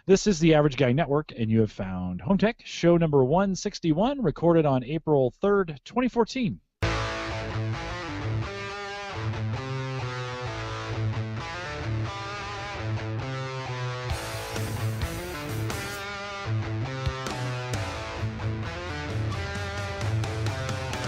This is the Average Guy Network, and you have found Home Tech, show number 161, recorded on April 3rd, 2014.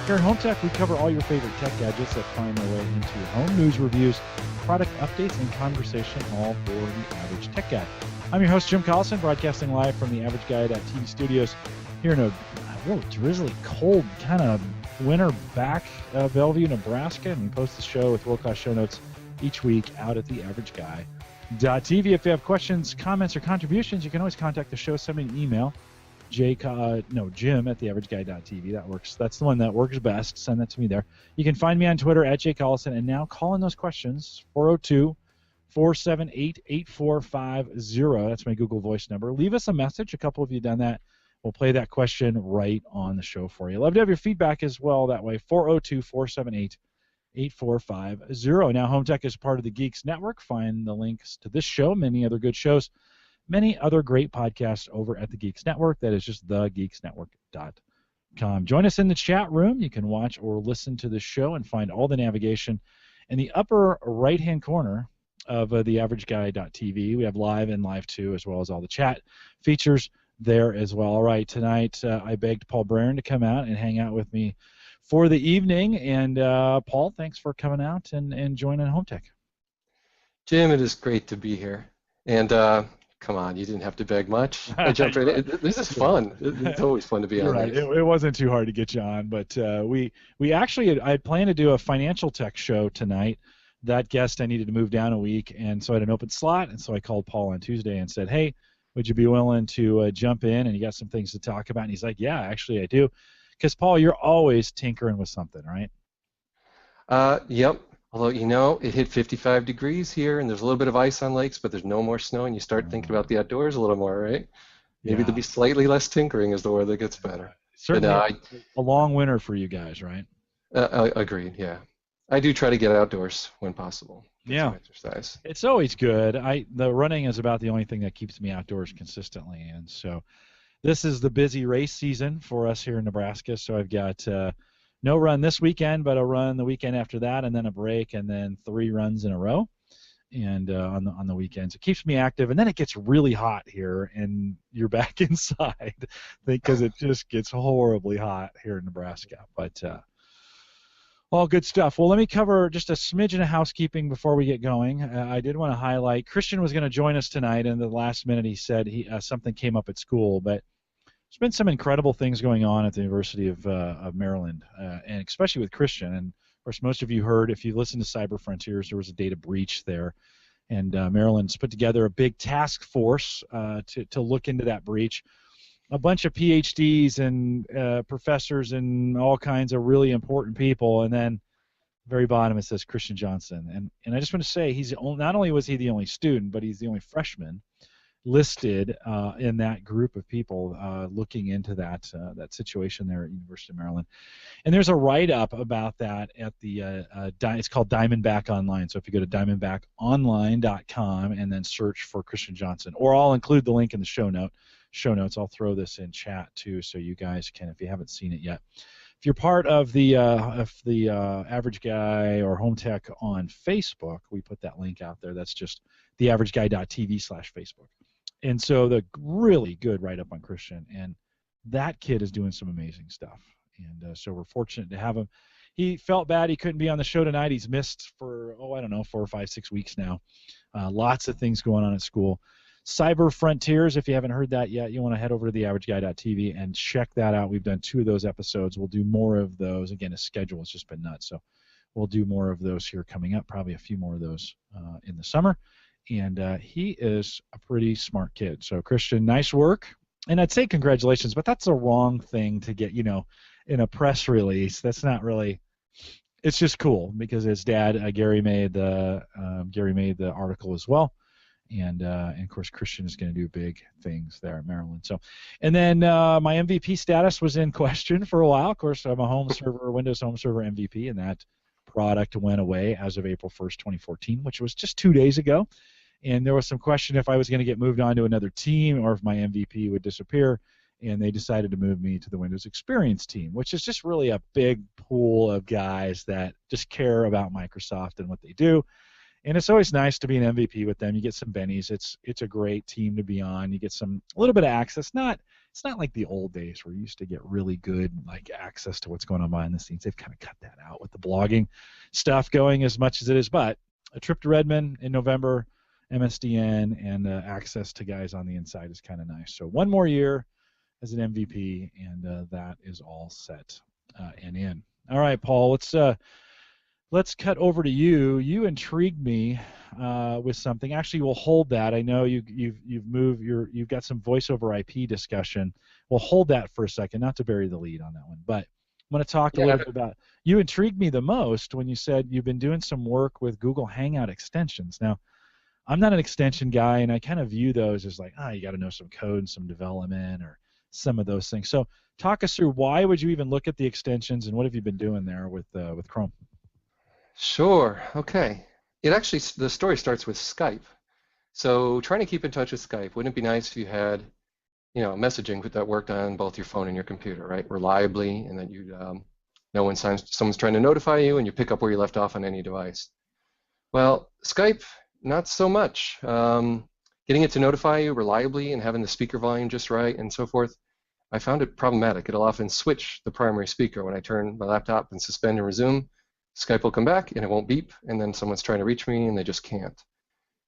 Here at Home Tech, we cover all your favorite tech gadgets that find their way into your home, news, reviews, product updates, and conversation, all for the average tech guy. I'm your host, Jim Collison, broadcasting live from the Average Guy.TV studios here in a drizzly, cold kind of winter back Bellevue, Nebraska, and we post the show with world-class show notes each week out at the AverageGuy.tv. If you have questions, comments, or contributions, you can always contact the show. Send me an email. Jim at theaverageguy.tv. That works. That's the one that works best. Send that to me there. You can find me on Twitter at jcollison, and now call in those questions, 402-478-8450. That's my Google Voice number. Leave us a message. A couple of you have done that. We'll play that question right on the show for you. Love to have your feedback as well that way, 402-478-8450. Now, Home Tech is part of the Geeks Network. Find the links to this show, many other good shows, many other great podcasts over at the Geeks Network. That is just thegeeksnetwork.com. Join us in the chat room. You can watch or listen to the show and find all the navigation in the upper right-hand corner of theaverageguy.tv. We have live and live 2, as well as all the chat features there as well. All right, tonight I begged Paul Braren to come out and hang out with me for the evening. And Paul, thanks for coming out and joining Home Tech. Jim, it is great to be here. And come on, you didn't have to beg much. I jumped right in. This is fun. It's always fun to be on. Right. It wasn't too hard to get you on, but we actually I had planned to do a financial tech show tonight. That guest I needed to move down a week, and so I had an open slot, and so I called Paul on Tuesday and said, hey, would you be willing to jump in, and you got some things to talk about? And he's like, yeah, actually I do. Because, Paul, you're always tinkering with something, right? Yep. Although, it hit 55 degrees here, and there's a little bit of ice on lakes, but there's no more snow, and you start thinking about the outdoors a little more, right? Maybe there'll be slightly less tinkering as the weather gets better. Certainly a long winter for you guys, right? Agreed, yeah. I do try to get outdoors when possible. Yeah. Exercise. It's always good. The running is about the only thing that keeps me outdoors consistently, and so this is the busy race season for us here in Nebraska, so I've got no run this weekend, but a run the weekend after that, and then a break, and then 3 runs in a row, and on the weekends. It keeps me active, and then it gets really hot here, and you're back inside because it just gets horribly hot here in Nebraska. But all good stuff. Well, let me cover just a smidgen of housekeeping before we get going. I did want to highlight Christian was going to join us tonight, and at the last minute he said something came up at school, but there's been some incredible things going on at the University of Maryland, and especially with Christian. And, of course, most of you heard, if you listened to Cyber Frontiers, there was a data breach there. And Maryland's put together a big task force to look into that breach. A bunch of PhDs and professors and all kinds of really important people. And then very bottom it says Christian Johnson. And I just want to say not only was he the only student, but he's the only freshman listed in that group of people looking into that situation there at University of Maryland. And there's a write-up about that at the it's called Diamondback Online. So if you go to diamondbackonline.com and then search for Christian Johnson, or I'll include the link in the show notes. I'll throw this in chat too, so you guys can, if you haven't seen it yet. If you're part of the Average Guy or Home Tech on Facebook, we put that link out there. That's just theaverageguy.tv/Facebook. And so the really good write-up on Christian, and that kid is doing some amazing stuff. And so we're fortunate to have him. He felt bad he couldn't be on the show tonight. He's missed for, 4 or 5, 6 weeks now. Lots of things going on at school. Cyber Frontiers, if you haven't heard that yet, you want to head over to theaverageguy.tv and check that out. We've done 2 of those episodes. We'll do more of those. Again, his schedule has just been nuts, so we'll do more of those here coming up, probably a few more of those in the summer. And he is a pretty smart kid. So, Christian, nice work. And I'd say congratulations, but that's a wrong thing to get, in a press release. That's not really – it's just cool because his dad, Gary made the article as well. And of course, Christian is going to do big things there at Maryland. So, and then my MVP status was in question for a while. Of course, I'm a Windows Home Server MVP, and that product went away as of April 1st, 2014, which was just 2 days ago. And there was some question if I was going to get moved on to another team or if my MVP would disappear. And they decided to move me to the Windows Experience team, which is just really a big pool of guys that just care about Microsoft and what they do. And it's always nice to be an MVP with them. You get some bennies. It's a great team to be on. You get a little bit of access. It's not like the old days where you used to get really good like access to what's going on behind the scenes. They've kind of cut that out with the blogging stuff going as much as it is. But a trip to Redmond in November, MSDN, and access to guys on the inside is kind of nice. So one more year as an MVP, and that is all set and in. All right, Paul, let's cut over to you. You intrigued me with something. Actually, we'll hold that. I know you've got some voice over IP discussion. We'll hold that for a second, not to bury the lead on that one. But I want to talk a little bit about. You intrigued me the most when you said you've been doing some work with Google Hangout extensions. Now, I'm not an extension guy, and I kind of view those as like, you got to know some code and some development or some of those things. So talk us through why would you even look at the extensions, and what have you been doing there with Chrome? Sure. Okay. The story starts with Skype. So trying to keep in touch with Skype, wouldn't it be nice if you had, messaging that worked on both your phone and your computer, right? Reliably, and that you'd know when someone's trying to notify you, and you pick up where you left off on any device. Well, Skype, not so much. Getting it to notify you reliably and having the speaker volume just right and so forth, I found it problematic. It'll often switch the primary speaker when I turn my laptop and suspend and resume. Skype will come back and it won't beep, and then someone's trying to reach me and they just can't.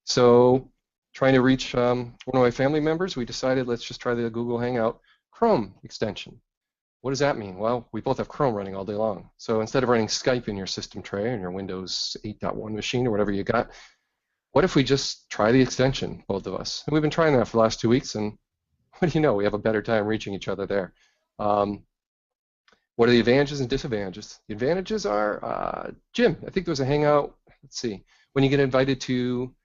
So trying to reach one of my family members, we decided let's just try the Google Hangout Chrome extension. What does that mean? Well, we both have Chrome running all day long. So instead of running Skype in your system tray on your Windows 8.1 machine or whatever you got, what if we just try the extension, both of us? And we've been trying that for the last 2 weeks, and what do you know? We have a better time reaching each other there. What are the advantages and disadvantages? The advantages are, Jim, I think there was a Hangout, let's see, when you get invited to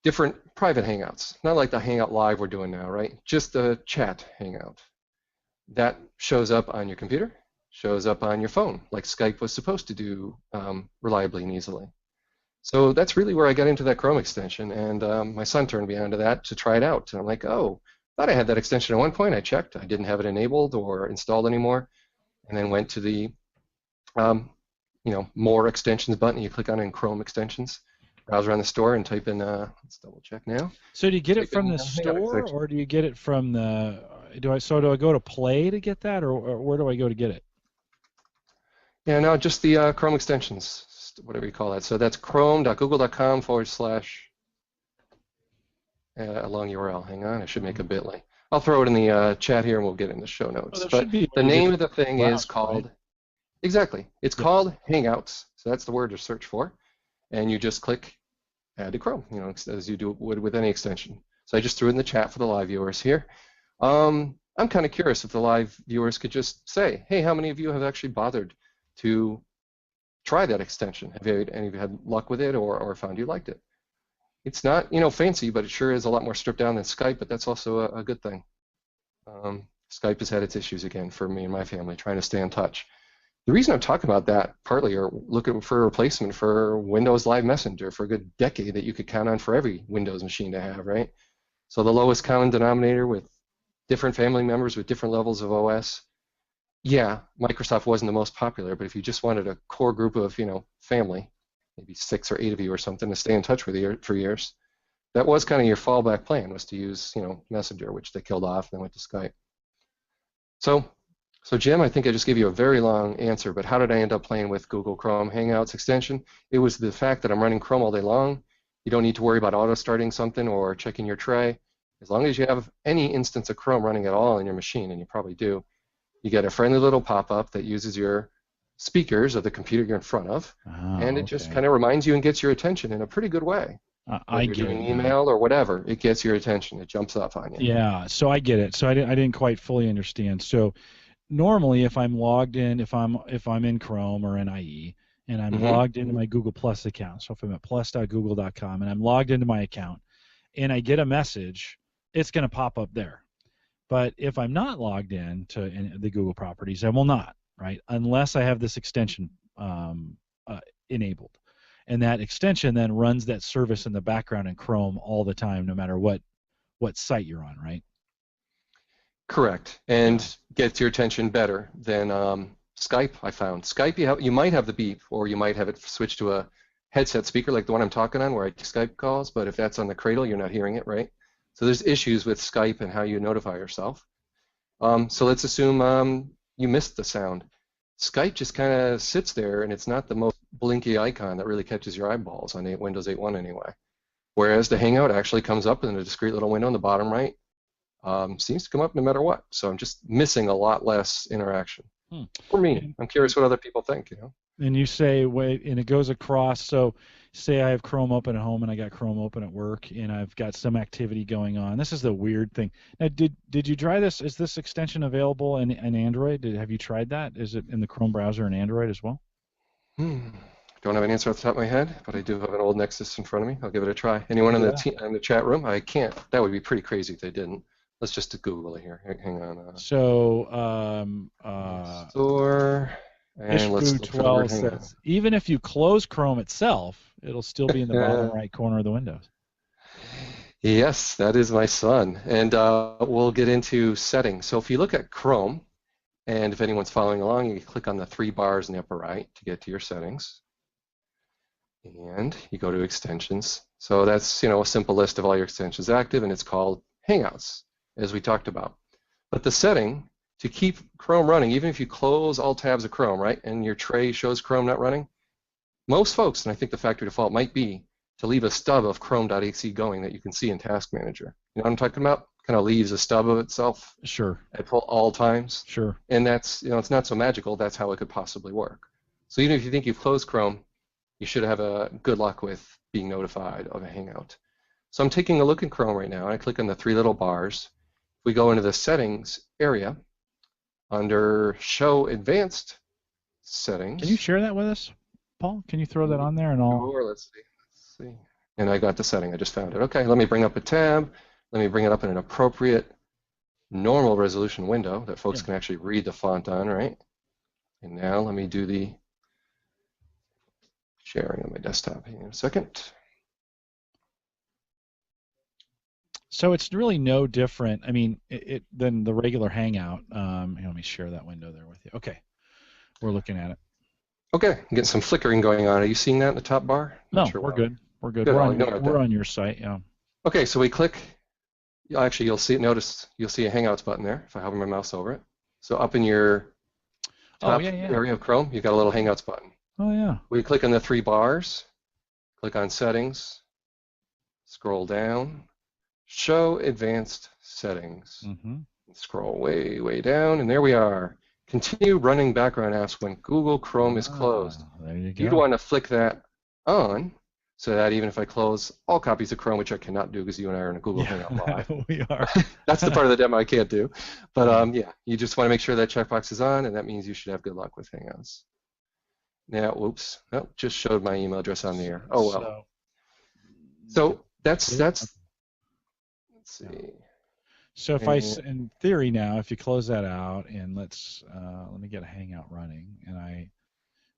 different private Hangouts, not like the Hangout Live we're doing now, right? Just the chat Hangout. That shows up on your computer, shows up on your phone, like Skype was supposed to do reliably and easily. So that's really where I got into that Chrome extension, and my son turned me onto that to try it out. And I'm like, oh, thought I had that extension at one point. I checked. I didn't have it enabled or installed anymore, and then went to the more extensions button. You click on it in Chrome extensions, browse around the store, and type in. Let's double check now. So do you get it from the store, or do you get it from the? Do I go to Play to get that, or where do I go to get it? Yeah, no, just the Chrome extensions, whatever you call that. So that's chrome.google.com/ a long URL. Hang on, I should make a bit.ly. I'll throw it in the chat here, and we'll get it in the show notes. But the name of the thing is called, right? Exactly. It's called Hangouts. So that's the word to search for, and you just click Add to Chrome, as you would with any extension. So I just threw it in the chat for the live viewers here. I'm kind of curious if the live viewers could just say, hey, how many of you have actually bothered to try that extension? Have any of you had luck with it, or found you liked it? It's not, fancy, but it sure is a lot more stripped down than Skype, but that's also a good thing. Skype has had its issues again for me and my family, trying to stay in touch. The reason I'm talking about that, partly, are looking for a replacement for Windows Live Messenger for a good decade that you could count on for every Windows machine to have, right? So the lowest common denominator with different family members with different levels of OS. Yeah, Microsoft wasn't the most popular, but if you just wanted a core group of, family, maybe 6 or 8 of you or something, to stay in touch with you for years, that was kind of your fallback plan, was to use, Messenger, which they killed off and then went to Skype. So Jim, I think I just gave you a very long answer, but how did I end up playing with Google Chrome Hangouts extension? It was the fact that I'm running Chrome all day long. You don't need to worry about auto-starting something or checking your tray. As long as you have any instance of Chrome running at all in your machine, and you probably do, you get a friendly little pop-up that uses your speakers of the computer you're in front of, and it just kind of reminds you and gets your attention in a pretty good way. I get it. Doing email or whatever, it gets your attention. It jumps up on you. Yeah, so I get it. So I didn't quite fully understand. So normally, if I'm logged in, if I'm in Chrome or in IE, and I'm logged into my Google Plus account, so if I'm at plus.google.com and I'm logged into my account, and I get a message, it's going to pop up there. But if I'm not logged in to the Google properties, I will not, right? Unless I have this extension enabled. and that extension then runs that service in the background in Chrome all the time, no matter what site you're on, right? Correct, and gets your attention better than Skype. I found Skype, you might have the beep, or you might have it switched to a headset speaker like the one I'm talking on, where I do Skype calls. But if that's on the cradle, you're not hearing it, right? So there's issues with Skype and how you notify yourself. So let's assume you missed the sound. Skype just kind of sits there, and it's not the most blinky icon that really catches your eyeballs on Windows 8.1 anyway. Whereas the Hangout actually comes up in a discrete little window in the bottom right. Seems to come up no matter what. So I'm just missing a lot less interaction. For me, I'm curious what other people think. And you say, wait, and it goes across. So say I have Chrome open at home and I got Chrome open at work, and I've got some activity going on. This is the weird thing. Now, did you try this? Is this extension available in Android? Have you tried that? Is it in the Chrome browser in Android as well? Don't have an answer off the top of my head, but I do have an old Nexus in front of me. I'll give it a try. Anyone in the chat room? I can't. That would be pretty crazy if they didn't. Let's just Google it here. Hang on. Store. And let's look for the word Hangout. Says, even if you close Chrome itself, it'll still be in the bottom right corner of the Windows. Yes, that is my son. And we'll get into settings. So if you look at Chrome, and if anyone's following along, you can click on the 3 bars in the upper right to get to your settings. And you go to extensions. So that's a simple list of all your extensions active, and it's called Hangouts, as we talked about. But the setting to keep Chrome running, even if you close all tabs of Chrome, right, and your tray shows Chrome not running, most folks, and I think the factory default might be, to leave a stub of chrome.exe going that you can see in Task Manager. You know what I'm talking about? Kind of leaves a stub of itself. Sure. At all times. Sure. And that's, it's not so magical. That's how it could possibly work. So even if you think you've closed Chrome, you should have a good luck with being notified of a Hangout. So I'm taking a look in Chrome right now, and I click on the 3 little bars. If we go into the settings area, under Show Advanced Settings. Can you share that with us, Paul? Can you throw that on there and all? Sure, let's see. And I got the setting. I just found it. Okay, let me bring up a tab. Let me bring it up in an appropriate normal resolution window that folks can actually read the font on, right? And now let me do the sharing on my desktop here in a second. So it's really no different, I mean, than the regular Hangout. Here, let me share that window there with you. Okay, we're looking at it. Okay, I'm getting some flickering going on. Are you seeing that in the top bar? No, we're good. We're good. We're on your site, yeah. Okay, so we click. Actually, you'll see a Hangouts button there if I hover my mouse over it. So up in your top area of Chrome, you've got a little Hangouts button. Oh, yeah. We click on the 3 bars, click on Settings, scroll down, Show Advanced Settings. Scroll way, way down, and there we are. Continue running background apps when Google Chrome is closed. There you go. You'd want to flick that on, so that even if I close all copies of Chrome, which I cannot do because you and I are in a Google Hangout live. We are. That's the part of the demo I can't do. But you just want to make sure that checkbox is on, and that means you should have good luck with Hangouts. Now, whoops, just showed my email address on the air. Oh well. So that's let's see. So if in theory now, if you close that out and let me get a Hangout running, and I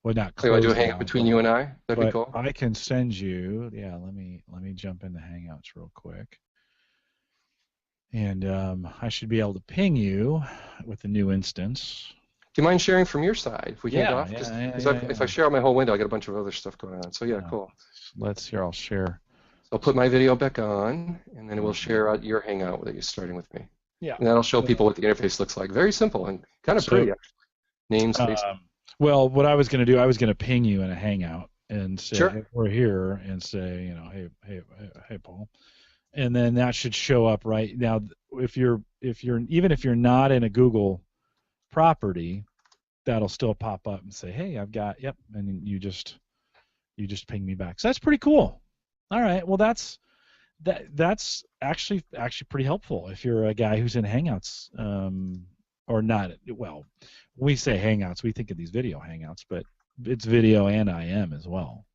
would not close. So I do a Hangout between you and I. That'd be cool. I can send you. Yeah, let me jump into Hangouts real quick, and I should be able to ping you with the new instance. Do you mind sharing from your side if we can get off? If I share out my whole window, I got a bunch of other stuff going on. So cool. I'll share. So I'll put my video back on, and then we'll share out your Hangout that you're starting with me. Yeah. And that'll show people what the interface looks like. Very simple and kind of pretty, actually. Names, faces. Well, what I was going to do, I was going to ping you in a Hangout and say, hey, we're here, and say, hey, Paul, and then that should show up right now. If you're even if you're not in a Google property, that'll still pop up and say, hey, I've got, and you just ping me back. So that's pretty cool. All right, well that's actually pretty helpful if you're a guy who's in Hangouts or not. Well, when we say Hangouts, we think of these video Hangouts, but it's video and IM as well.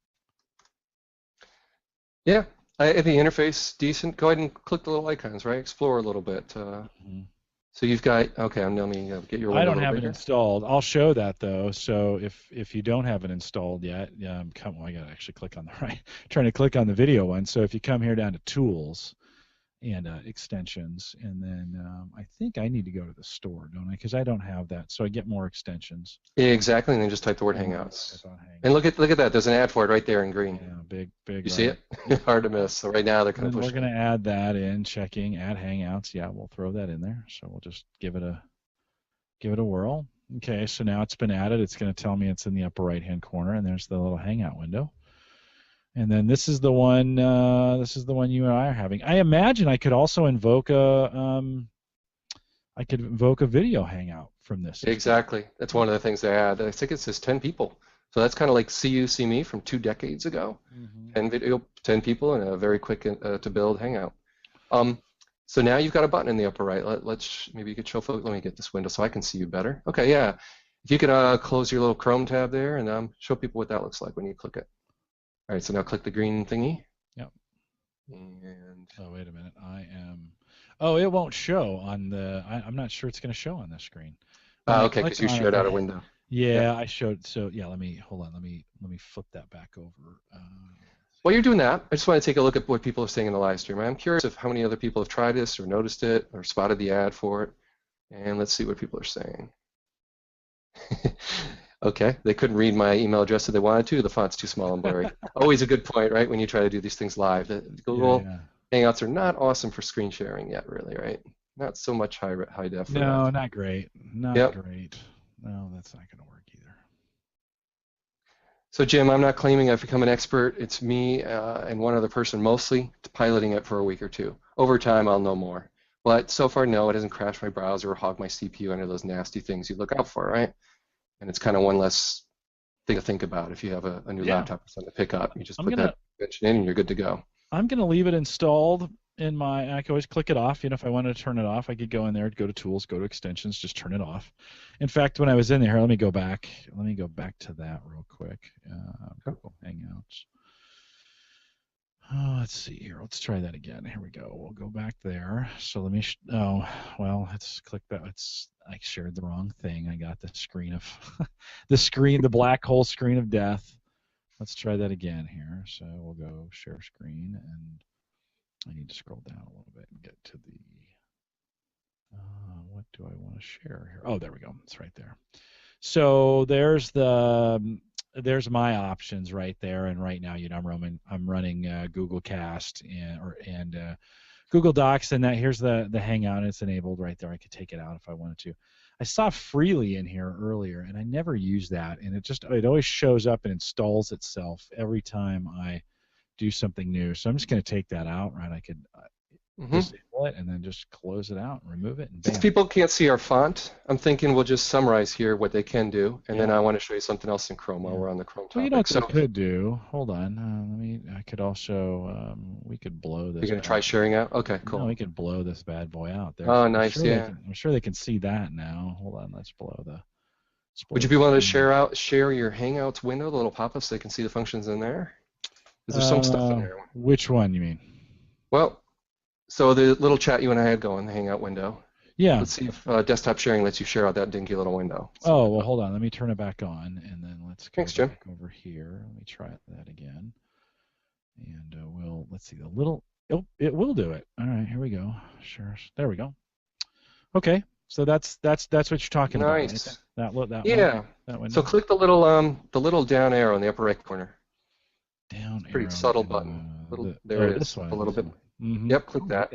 Yeah, the interface decent. Go ahead and click the little icons, right? Explore a little bit. So you've got, okay, let me get your I window a don't little have it bigger. installed. I'll show that though. So if you don't have it installed yet, well, I gotta actually click on the right. Trying to click on the video one. So if you come here down to Tools and Extensions, and then I think I need to go to the store, don't I? Because I don't have that. So I get more extensions. Yeah, exactly, and then just type the word And then type Hangouts. on And Hangouts. look at that. There's an ad for it right there in green. Yeah, big You see right. it? Yep. Hard to miss. So right now they're And kind of then we're pushing it. gonna add that in, checking add Hangouts. Yeah, we'll throw that in there. So we'll just give it a whirl. Okay, so now it's been added. It's going to tell me it's in the upper right-hand corner, and there's the little Hangout window. And then this is the one. This is the one you and I are having. I imagine I could also invoke a video Hangout from this as well. Exactly. That's one of the things they add. I think it says 10 people. So that's kind of like See You, See Me from 2 decades ago. Mm-hmm. 10 people, and a very quick to build Hangout. So now you've got a button in the upper right. Let's maybe you could show folks. Let me get this window so I can see you better. Okay, yeah. If you could close your little Chrome tab there and show people what that looks like when you click it. All right, so now click the green thingy. Yep. And oh, wait a minute. I am. Oh, it won't show on the. I'm not sure it's going to show on the screen. okay, because you shared out a window. Yeah, I showed. So yeah, let me hold on. Let me flip that back over. While you're doing that, I just want to take a look at what people are saying in the live stream. I'm curious of how many other people have tried this or noticed it or spotted the ad for it. And let's see what people are saying. Okay, they couldn't read my email address if they wanted to. The font's too small and blurry. Always a good point, right, when you try to do these things live. The Google Hangouts are not awesome for screen sharing yet, really, right? Not so much high def. No, not great. Not great. No, that's not going to work either. So Jim, I'm not claiming I've become an expert. It's me and one other person mostly piloting it for a week or two. Over time, I'll know more. But so far, no, it hasn't crashed my browser or hogged my CPU, any of those nasty things you look out for, right? And it's kind of one less thing to think about if you have a new laptop or something to pick up. You just put that convention in and you're good to go. I'm going to leave it installed in my, I can always click it off. If I wanted to turn it off, I could go in there, go to Tools, go to Extensions, just turn it off. In fact, when I was in there, let me go back to that real quick. Google Hangouts. Oh, let's see here. Let's try that again. Here we go. We'll go back there. So let me, let's click that. I shared the wrong thing. I got the screen of, the black hole screen of death. Let's try that again here. So we'll go share screen, and I need to scroll down a little bit and get to the, what do I want to share here? Oh, there we go. It's right there. So there's my options right there, and right now, I'm running Google Cast and Google Docs, and here's the Hangout. It's enabled right there. I could take it out if I wanted to. I saw Freely in here earlier, and I never use that, and it always shows up and installs itself every time I do something new. So I'm just going to take that out, right? I could disable it and then just close it out and remove it. And bam. Since people can't see our font, I'm thinking we'll just summarize here what they can do, and then I want to show you something else in Chrome while we're on the Chrome topic. Well, you know what we could do? Hold on. I could also, we could blow this. You're going to try sharing out? Okay, cool. No, we could blow this bad boy out there. Oh, nice, I'm sure they can see that now. Hold on, let's blow the. Would you be willing to share your Hangouts window, the little pop-up, so they can see the functions in there? Because there's some stuff in there. Which one you mean? Well, so the little chat you and I had going, the Hangout window. Yeah. Let's see if desktop sharing lets you share out that dinky little window. So well, hold on. Let me turn it back on, and then let's go back Jim. over here. Let me try that again. And let's see, it will do it. All right, here we go. Sure. There we go. Okay. So that's what you're talking about. Nice. Right? That window. So click the little down arrow in the upper right corner. Down arrow. Pretty subtle button. There it is. A little bit. Yep, click that.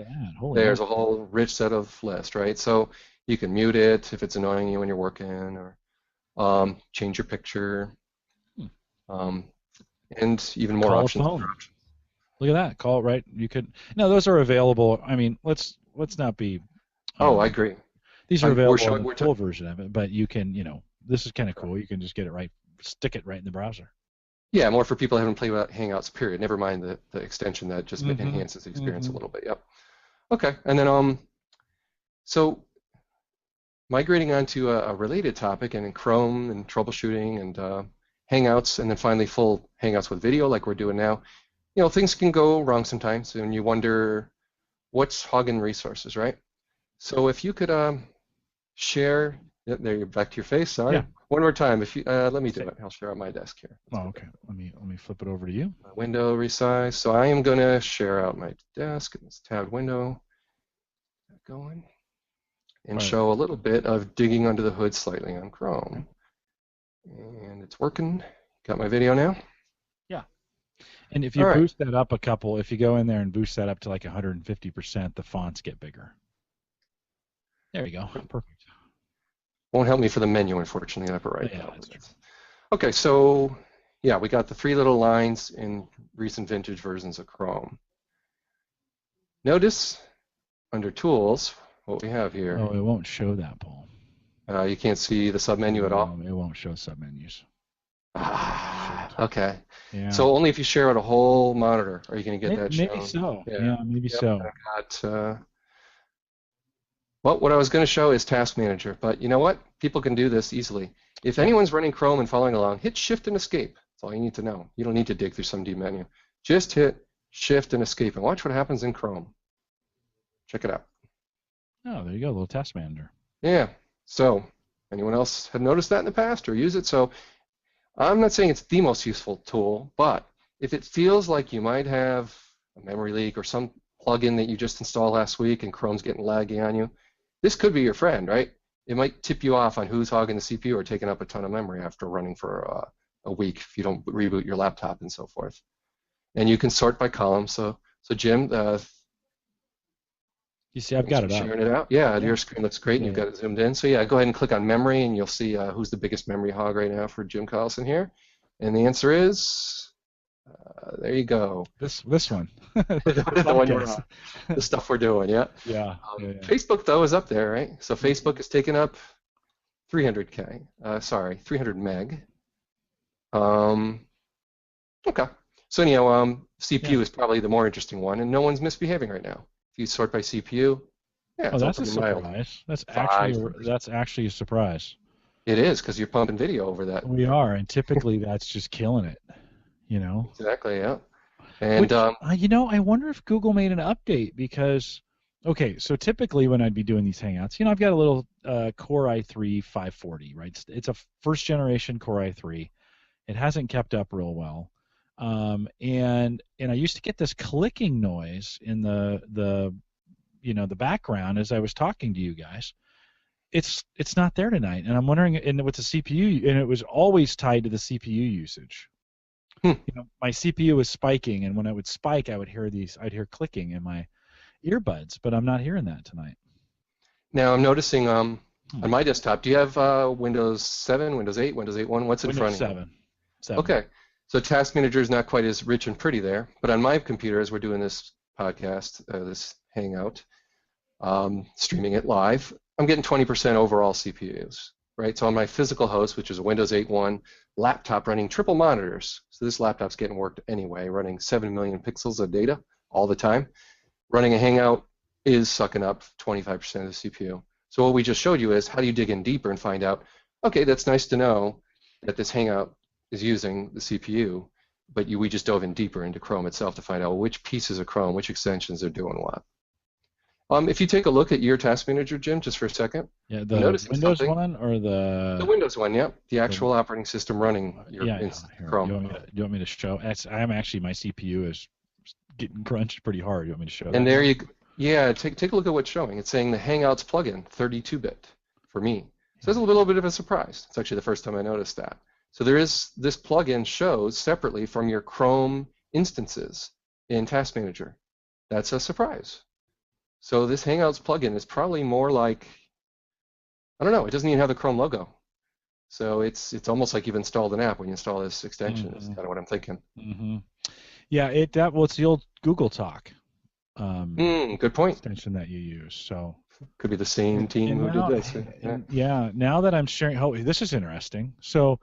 There's a whole rich set of list, right? So you can mute it if it's annoying you when you're working, or change your picture, and even more options. Look at that. Call it right. You could. No, those are available. I mean, let's not be. I agree. These are available in the full version of it, but you can, this is kind of cool. You can just get it right, stick it right in the browser. Yeah, more for people who haven't played with Hangouts, period. Never mind the extension that just enhances the experience a little bit. Yep. Okay, and then so migrating onto a related topic, and in Chrome and troubleshooting and Hangouts, and then finally full Hangouts with video like we're doing now. Things can go wrong sometimes, and you wonder what's hogging resources, right? So if you could share. Yep, there you're back to your face. Sorry. Yeah. One more time. If you let me do it. I'll share out my desk here. Oh, okay. Let me flip it over to you. My window resize. So I am going to share out my desk in this tabbed window. Going and show a little bit of digging under the hood slightly on Chrome. And it's working. Got my video now? Yeah. And if you boost that up a couple, if you go in there and boost that up to like 150%, the fonts get bigger. There you go. Perfect. Won't help me for the menu, unfortunately, upper right. Yeah, that's true. Okay, so yeah, we got the 3 little lines in recent vintage versions of Chrome. Notice under Tools what we have here. Oh, it won't show that, Paul. You can't see the submenu at all? It won't show submenus. Okay. Yeah. So only if you share out a whole monitor are you going to get that shown. Maybe so. Yeah, maybe so. Well, what I was going to show is Task Manager, but you know what? People can do this easily. If anyone's running Chrome and following along, hit Shift and Escape. That's all you need to know. You don't need to dig through some deep menu. Just hit Shift and Escape and watch what happens in Chrome. Check it out. Oh, there you go, a little Task Manager. Yeah. So, anyone else have noticed that in the past or use it? So, I'm not saying it's the most useful tool, but if it feels like you might have a memory leak or some plugin that you just installed last week and Chrome's getting laggy on you, this could be your friend, right? It might tip you off on who's hogging the CPU or taking up a ton of memory after running for a week if you don't reboot your laptop and so forth. And you can sort by column. So Jim, you see, I've got it up. Sharing it out. Yeah, your screen looks great, and you've got it zoomed in. So yeah, go ahead and click on memory, and you'll see who's the biggest memory hog right now for Jim Collison here. And the answer is, there you go. This one. The one you're on. The stuff we're doing, yeah. Yeah. Facebook though is up there, right? So Facebook is taking up 300K. 300 meg. Okay. So anyhow, CPU is probably the more interesting one, and no one's misbehaving right now. If you sort by CPU, yeah. That's a surprise. That's actually a surprise. It is, because you're pumping video over that. We are, and typically that's just killing it. You know. Exactly. Yeah. And I wonder if Google made an update because, okay, so typically when I'd be doing these Hangouts, I've got a little Core i3 540, right? It's a first generation Core i3. It hasn't kept up real well. And I used to get this clicking noise in the background as I was talking to you guys. It's not there tonight, and I'm wondering, and with the CPU, and it was always tied to the CPU usage. My CPU was spiking, and when it would spike, I'd hear clicking in my earbuds, but I'm not hearing that tonight. Now I'm noticing on my desktop. Do you have Windows 7, Windows 8, Windows 8.1? What's in front of you? 7. Okay. So Task Manager is not quite as rich and pretty there, but on my computer, as we're doing this podcast, this Hangout, streaming it live, I'm getting 20% overall CPU use, right? So on my physical host, which is a Windows 8.1 laptop running triple monitors, so this laptop's getting worked anyway, running 7 million pixels of data all the time. Running a Hangout is sucking up 25% of the CPU. So what we just showed you is how do you dig in deeper and find out, okay, that's nice to know that this Hangout is using the CPU, but we just dove in deeper into Chrome itself to find out which pieces of Chrome, which extensions are doing what. If you take a look at your Task Manager, Jim, just for a second. Yeah, the Windows one or the Windows one, yeah. The actual operating system running your Chrome. Do you want me to show? I'm actually, my CPU is getting crunched pretty hard. You want me to show? And there you go. Yeah, take a look at what's showing. It's saying the Hangouts plugin, 32-bit for me. So that's a little bit of a surprise. It's actually the first time I noticed that. So this plugin shows separately from your Chrome instances in Task Manager. That's a surprise. So this Hangouts plugin is probably more like, I don't know, it doesn't even have the Chrome logo. So it's almost like you've installed an app when you install this extension. That's kind of what I'm thinking. Mm-hmm. Yeah, it's the old Google Talk. Good point. Extension that you use. So could be the same team who did this. Yeah. Now that I'm sharing, this is interesting. So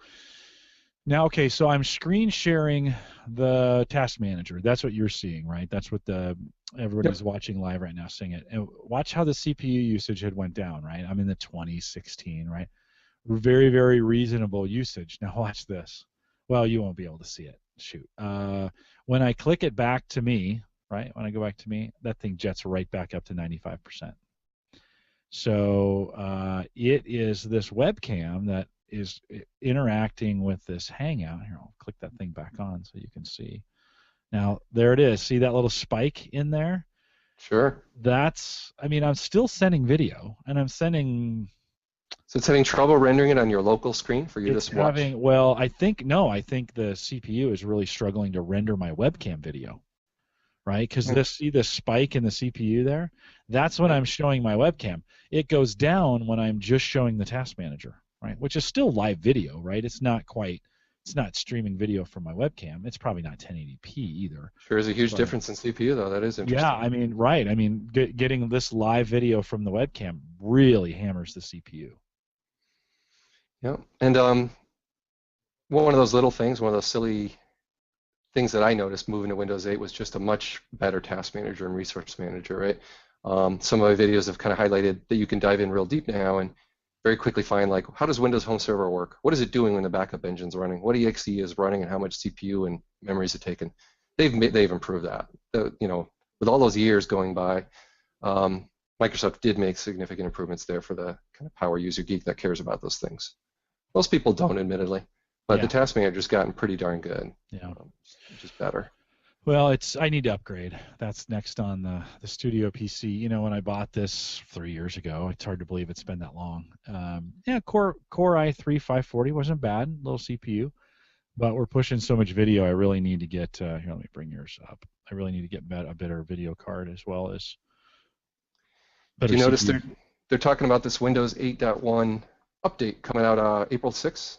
now, okay, so I'm screen sharing the Task Manager. That's what you're seeing, right? That's what everybody's watching live right now seeing it. And watch how the CPU usage had went down, right? I'm in the 2016, right? Very, very reasonable usage. Now watch this. Well, you won't be able to see it. Shoot. When I click it back to me, right? When I go back to me, that thing jets right back up to 95%. So it is this webcam that is interacting with this Hangout. Here, I'll click that thing back on so you can see. Now, there it is. See that little spike in there? Sure. I mean, I'm still sending video, and I'm sending. So it's having trouble rendering it on your local screen for you It's to watch? having, well, I think, no, I think the CPU is really struggling to render my webcam video, right? Because see this spike in the CPU there? That's when I'm showing my webcam. It goes down when I'm just showing the task manager, right? Which is still live video, right? It's not streaming video from my webcam. It's probably not 1080p either. Sure is a huge But, difference in CPU, though. That is yeah, interesting. I mean, right. I mean, getting this live video from the webcam really hammers the CPU. Yeah. And one of those little things, one of those silly things that I noticed moving to Windows 8 was just a much better task manager and resource manager, right? Some of my videos have kind of highlighted that you can dive in real deep now and very quickly find, like, how does Windows Home Server work? What is it doing when the backup engine's running? What exe is running and how much CPU and memory is it taking? They've improved that. With all those years going by, Microsoft did make significant improvements there for the kind of power user geek that cares about those things. Most people don't, admittedly, but the task manager's gotten pretty darn good. Yeah. Just better. Well, I need to upgrade. That's next on the Studio PC. You know, when I bought this 3 years ago, it's hard to believe it's been that long. Yeah, Core i3 540 wasn't bad, little CPU, but we're pushing so much video. I really need to get. Here, let me bring yours up. I really need to get a better video card as well as better Do you notice CPU. they're talking about this Windows 8.1 update coming out April 6th?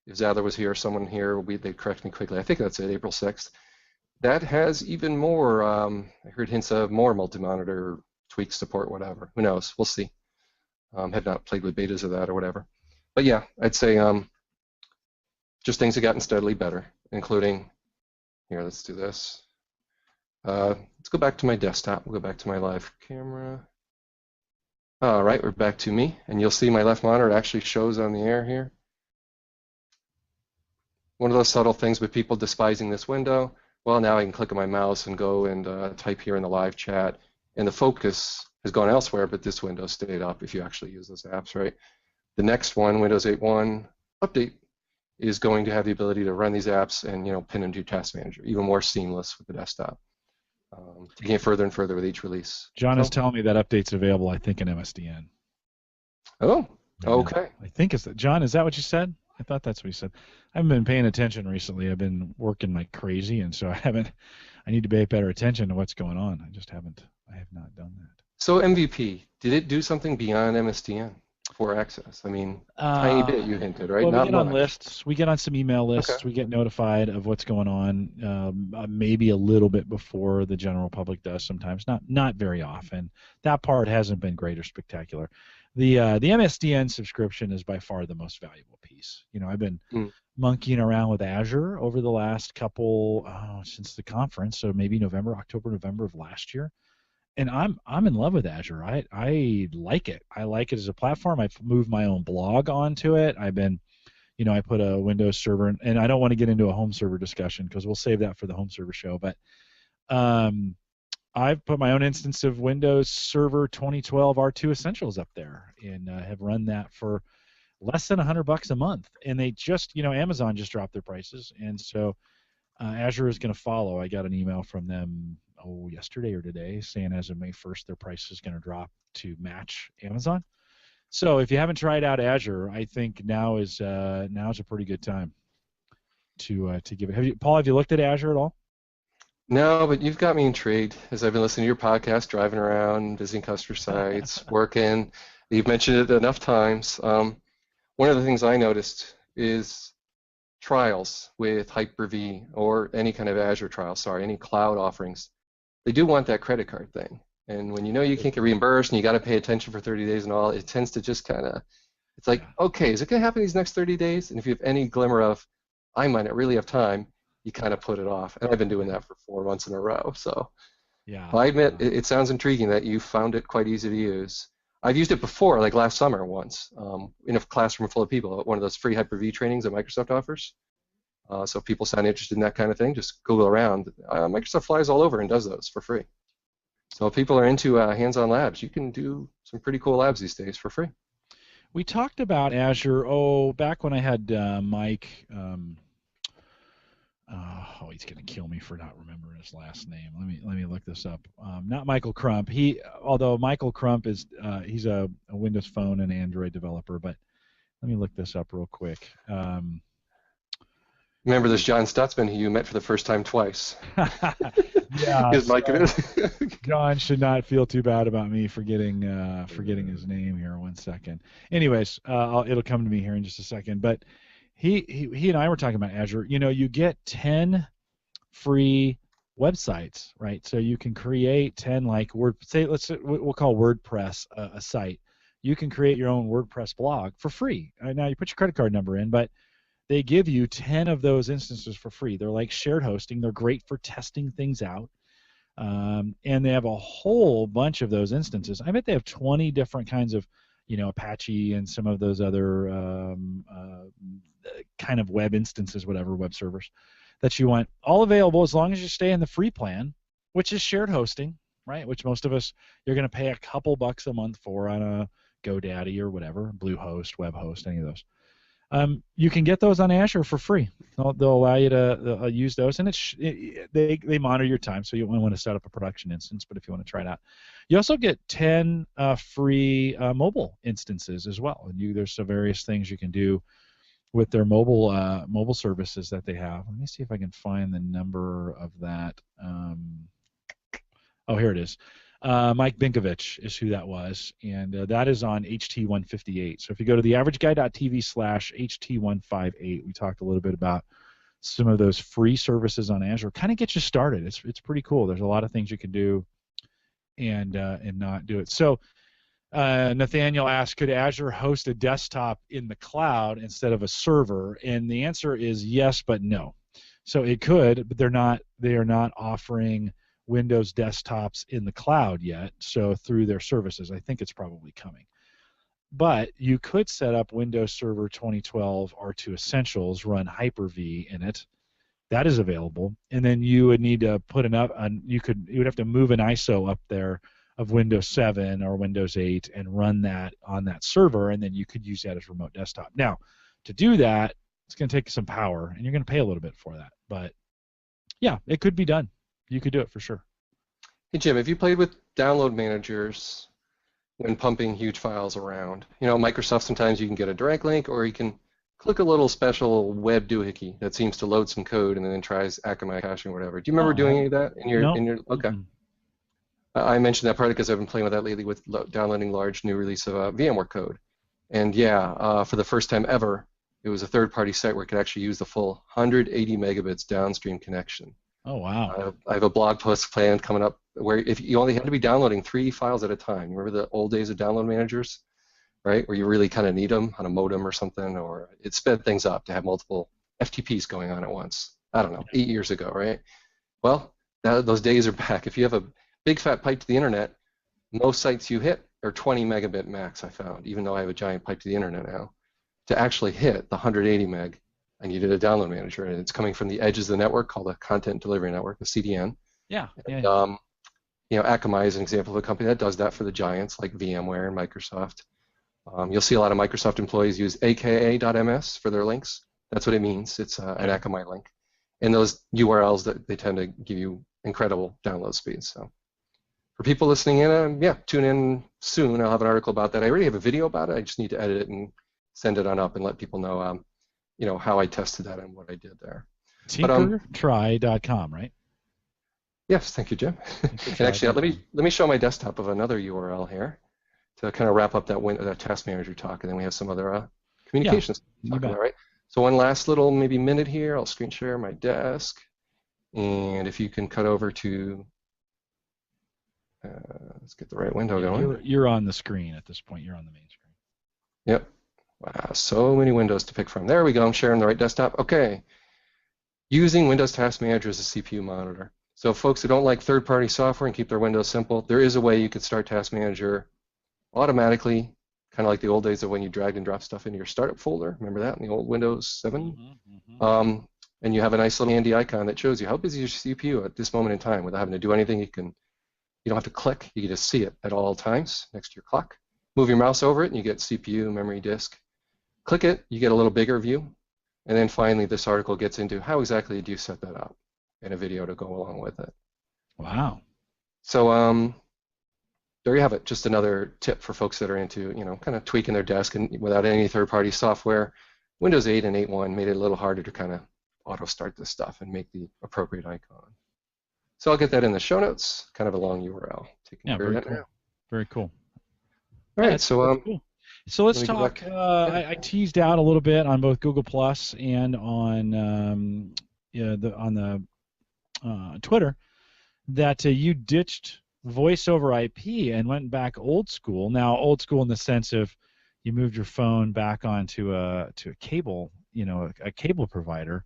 If Zadler was here, someone here, they'd correct me quickly. I think that's it, April 6th. That has even more, I heard hints of more multi-monitor tweak support, whatever. Who knows? We'll see. Have not played with betas of that or whatever. But yeah, I'd say just things have gotten steadily better, including, here, let's do this. Let's go back to my desktop. We'll go back to my live camera. All right, we're back to me, and you'll see my left monitor actually shows on the air here. One of those subtle things with people despising this window. Well, now I can click on my mouse and go and type here in the live chat, and the focus has gone elsewhere, but this window stayed up if you actually use those apps, right? The next one, Windows 8.1 update, is going to have the ability to run these apps and pin them to your task manager, even more seamless with the desktop. Taking it further and further with each release. John is telling me that update's available, I think, in MSDN. Oh, okay. I think it's that. John, is that what you said? I thought that's what he said. I haven't been paying attention recently. I've been working like crazy, and so I need to pay better attention to what's going on. I have not done that. So MVP, did it do something beyond MSDN for access? I mean, tiny bit you hinted, right? Well, Not we get much. on lists. We get on some email lists. Okay. We get notified of what's going on. Maybe a little bit before the general public does. Sometimes, not very often. That part hasn't been great or spectacular. The MSDN subscription is by far the most valuable piece. I've been monkeying around with Azure over the last couple since the conference, so maybe October, November of last year. And I'm in love with Azure. I like it. I like it as a platform. I've moved my own blog onto it. I've been, I put a Windows server, and I don't want to get into a home server discussion because we'll save that for the home server show. But I've put my own instance of Windows Server 2012 R2 Essentials up there, and have run that for less than $100 a month. And they just, Amazon just dropped their prices, and so Azure is going to follow. I got an email from them yesterday or today saying as of May 1st their price is going to drop to match Amazon. So if you haven't tried out Azure, I think now's a pretty good time to give it. Paul, have you looked at Azure at all? No, but you've got me intrigued as I've been listening to your podcast, driving around, visiting customer sites, working. You've mentioned it enough times. One of the things I noticed is trials with Hyper-V or any kind of Azure trial, any cloud offerings. They do want that credit card thing. And when you can't get reimbursed and you got to pay attention for 30 days and all, it tends to just kind of, it's like, okay, is it going to happen these next 30 days? And if you have any glimmer of, I might not really have time, you kind of put it off. And I've been doing that for 4 months in a row. So yeah, I admit it sounds intriguing that you found it quite easy to use. I've used it before, like last summer once, in a classroom full of people at one of those free Hyper-V trainings that Microsoft offers. So if people sound interested in that kind of thing, just Google around. Microsoft flies all over and does those for free. So if people are into hands-on labs, you can do some pretty cool labs these days for free. We talked about Azure, back when I had Mike. He's gonna kill me for not remembering his last name. Let me look this up. Not Michael Crump. Although Michael Crump is he's a Windows Phone and Android developer, but let me look this up real quick. Remember this John Stutzman who you met for the first time twice. Yeah, Is Mike so John should not feel too bad about me forgetting his name here. One second. Anyways, it'll come to me here in just a second. But he and I were talking about Azure. You get 10 free websites, right? So you can create 10 like we'll call WordPress a site. You can create your own WordPress blog for free. Now you put your credit card number in, but they give you 10 of those instances for free. They're like shared hosting. They're great for testing things out. And they have a whole bunch of those instances. I bet they have 20 different kinds of, Apache and some of those other kind of web instances, whatever, web servers that you want. All available as long as you stay in the free plan, which is shared hosting, right? Which most of us, you're going to pay a couple bucks a month for on a GoDaddy or whatever, Bluehost, WebHost, any of those. You can get those on Azure for free. They'll allow you to use those, and they monitor your time, so you won't want to set up a production instance. But if you want to try it out, you also get 10 free mobile instances as well. And there's some various things you can do with their mobile services that they have. Let me see if I can find the number of that. Here it is. Mike Binkovich is who that was, and that is on HT158. So if you go to theaverageguy.tv/HT158, we talked a little bit about some of those free services on Azure. Kind of get you started. It's pretty cool. There's a lot of things you can do and not do it. So Nathaniel asked, could Azure host a desktop in the cloud instead of a server? And the answer is yes, but no. So it could, but they are not offering Windows desktops in the cloud yet, so through their services. I think it's probably coming. But you could set up Windows Server 2012 R2 Essentials, run Hyper-V in it. That is available, and then you would need to put you would have to move an ISO up there of Windows 7 or Windows 8 and run that on that server, and then you could use that as remote desktop. Now, to do that, it's going to take some power, and you're going to pay a little bit for that. But yeah, it could be done. You could do it for sure. Hey Jim, have you played with download managers when pumping huge files around? Microsoft, sometimes you can get a direct link, or you can click a little special web doohickey that seems to load some code and then tries Akamai caching or whatever. Do you remember doing any of that in your? No. Okay. Mm-hmm. I mentioned that part because I've been playing with that lately with downloading large new release of VMware code. And yeah, for the first time ever, it was a third-party site where it could actually use the full 180 megabits downstream connection. Oh, wow. I have a blog post planned coming up where if you only had to be downloading 3 files at a time. Remember the old days of download managers, right? Where you really kind of need them on a modem or something, or it sped things up to have multiple FTPs going on at once. I don't know, 8 years ago, right? Well, those days are back. If you have a big fat pipe to the internet, most sites you hit are 20 megabit max, I found, even though I have a giant pipe to the internet now. To actually hit the 180 meg, I needed a download manager, and it's coming from the edges of the network called a Content Delivery Network, a CDN. Yeah. And, Akamai is an example of a company that does that for the giants like VMware and Microsoft. You'll see a lot of Microsoft employees use aka.ms for their links. That's what it means. It's an Akamai link. And those URLs, that they tend to give you incredible download speeds. So for people listening in, tune in soon. I'll have an article about that. I already have a video about it. I just need to edit it and send it on up and let people know, how I tested that and what I did there. Tinkertry.com, right? Yes, thank you, Jim. And actually, let me show my desktop of another URL here to kind of wrap up that task manager talk, and then we have some other communications to talk about, right? So one last little maybe minute here. I'll screen share my desk, and if you can cut over to, let's get the right window going. You're on the screen at this point. You're on the main screen. Yep. Wow, so many windows to pick from. There we go. I'm sharing the right desktop. Okay. Using Windows Task Manager as a CPU monitor. So folks who don't like third-party software and keep their windows simple, there is a way you could start Task Manager automatically, kind of like the old days of when you dragged and dropped stuff into your startup folder. Remember that in the old Windows 7? And you have a nice little handy icon that shows you how busy is your CPU at this moment in time without having to do anything. You can You don't have to click. You can just see it at all times next to your clock. Move your mouse over it, and you get CPU, memory, disk. Click it, you get a little bigger view. And then finally, this article gets into how exactly do you set that up and a video to go along with it. Wow. So there you have it. Just another tip for folks that are into, kind of tweaking their desk and without any third-party software. Windows 8 and 8.1 made it a little harder to kind of auto-start this stuff and make the appropriate icon. So I'll get that in the show notes, kind of a long URL. Yeah, very cool. Very cool. All right, so cool. So let's talk. I teased out a little bit on both Google Plus and on Twitter that you ditched voice over IP and went back old school. Now, old school in the sense of you moved your phone back onto a cable, a cable provider.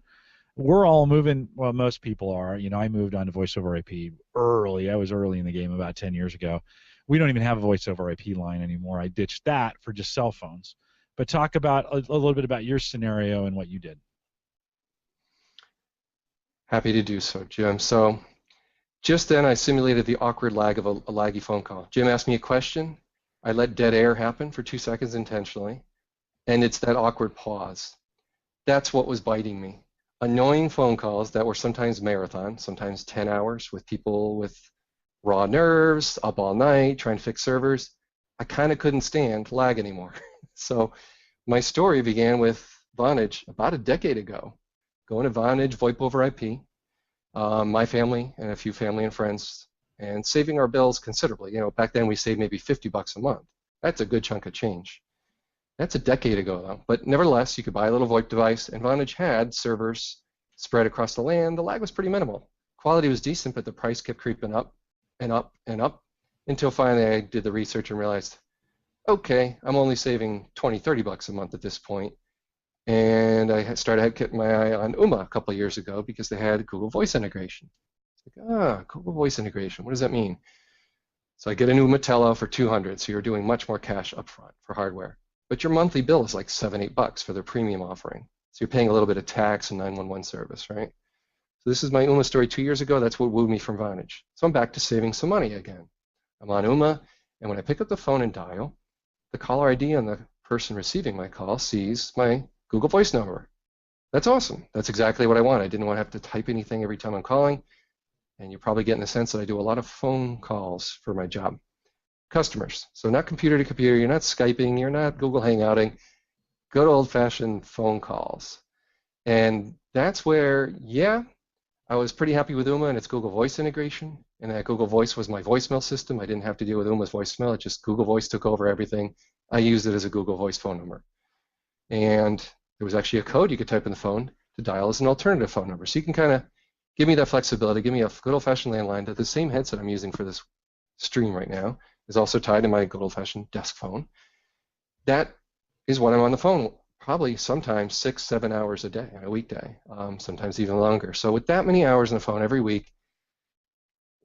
We're all moving. Well, most people are. I moved on to voice over IP early. I was early in the game, about 10 years ago. We don't even have a voice over IP line anymore. I ditched that for just cell phones. But talk about a little bit about your scenario and what you did. Happy to do so, Jim. So just then I simulated the awkward lag of a laggy phone call. Jim asked me a question. I let dead air happen for 2 seconds intentionally, and it's that awkward pause. That's what was biting me. Annoying phone calls that were sometimes marathon, sometimes 10 hours with people with raw nerves, up all night, trying to fix servers. I kind of couldn't stand lag anymore. So my story began with Vonage about a decade ago. Going to Vonage, VoIP over IP, my family and a few family and friends, and saving our bills considerably. Back then we saved maybe $50 a month. That's a good chunk of change. That's a decade ago, though. But nevertheless, you could buy a little VoIP device, and Vonage had servers spread across the land. The lag was pretty minimal. Quality was decent, but the price kept creeping up and up and up until finally I did the research and realized, okay, I'm only saving $20, $30 a month at this point. And I started keeping my eye on Ooma a couple of years ago because they had Google Voice integration. It's like, Google Voice integration, what does that mean? So I get an Ooma Telo for $200, so you're doing much more cash upfront for hardware. But your monthly bill is like $7, $8 for their premium offering. So you're paying a little bit of tax and 911 service, right? So this is my Ooma story 2 years ago. That's what wooed me from Vonage. So I'm back to saving some money again. I'm on Ooma, and when I pick up the phone and dial, the caller ID on the person receiving my call sees my Google Voice number. That's awesome. That's exactly what I want. I didn't want to have to type anything every time I'm calling. And you're probably getting the sense that I do a lot of phone calls for my job. Customers. So not computer to computer. You're not Skyping. You're not Google Hangouting. Good old-fashioned phone calls. And that's where, I was pretty happy with Ooma and its Google Voice integration. And that Google Voice was my voicemail system. I didn't have to deal with Ooma's voicemail. It just Google Voice took over everything. I used it as a Google Voice phone number. And there was actually a code you could type in the phone to dial as an alternative phone number. So you can kind of give me that flexibility, give me a good old-fashioned landline that the same headset I'm using for this stream right now is also tied to my good old-fashioned desk phone. That is when I'm on the phone, probably sometimes 6, 7 hours a day on a weekday, sometimes even longer. So with that many hours on the phone every week,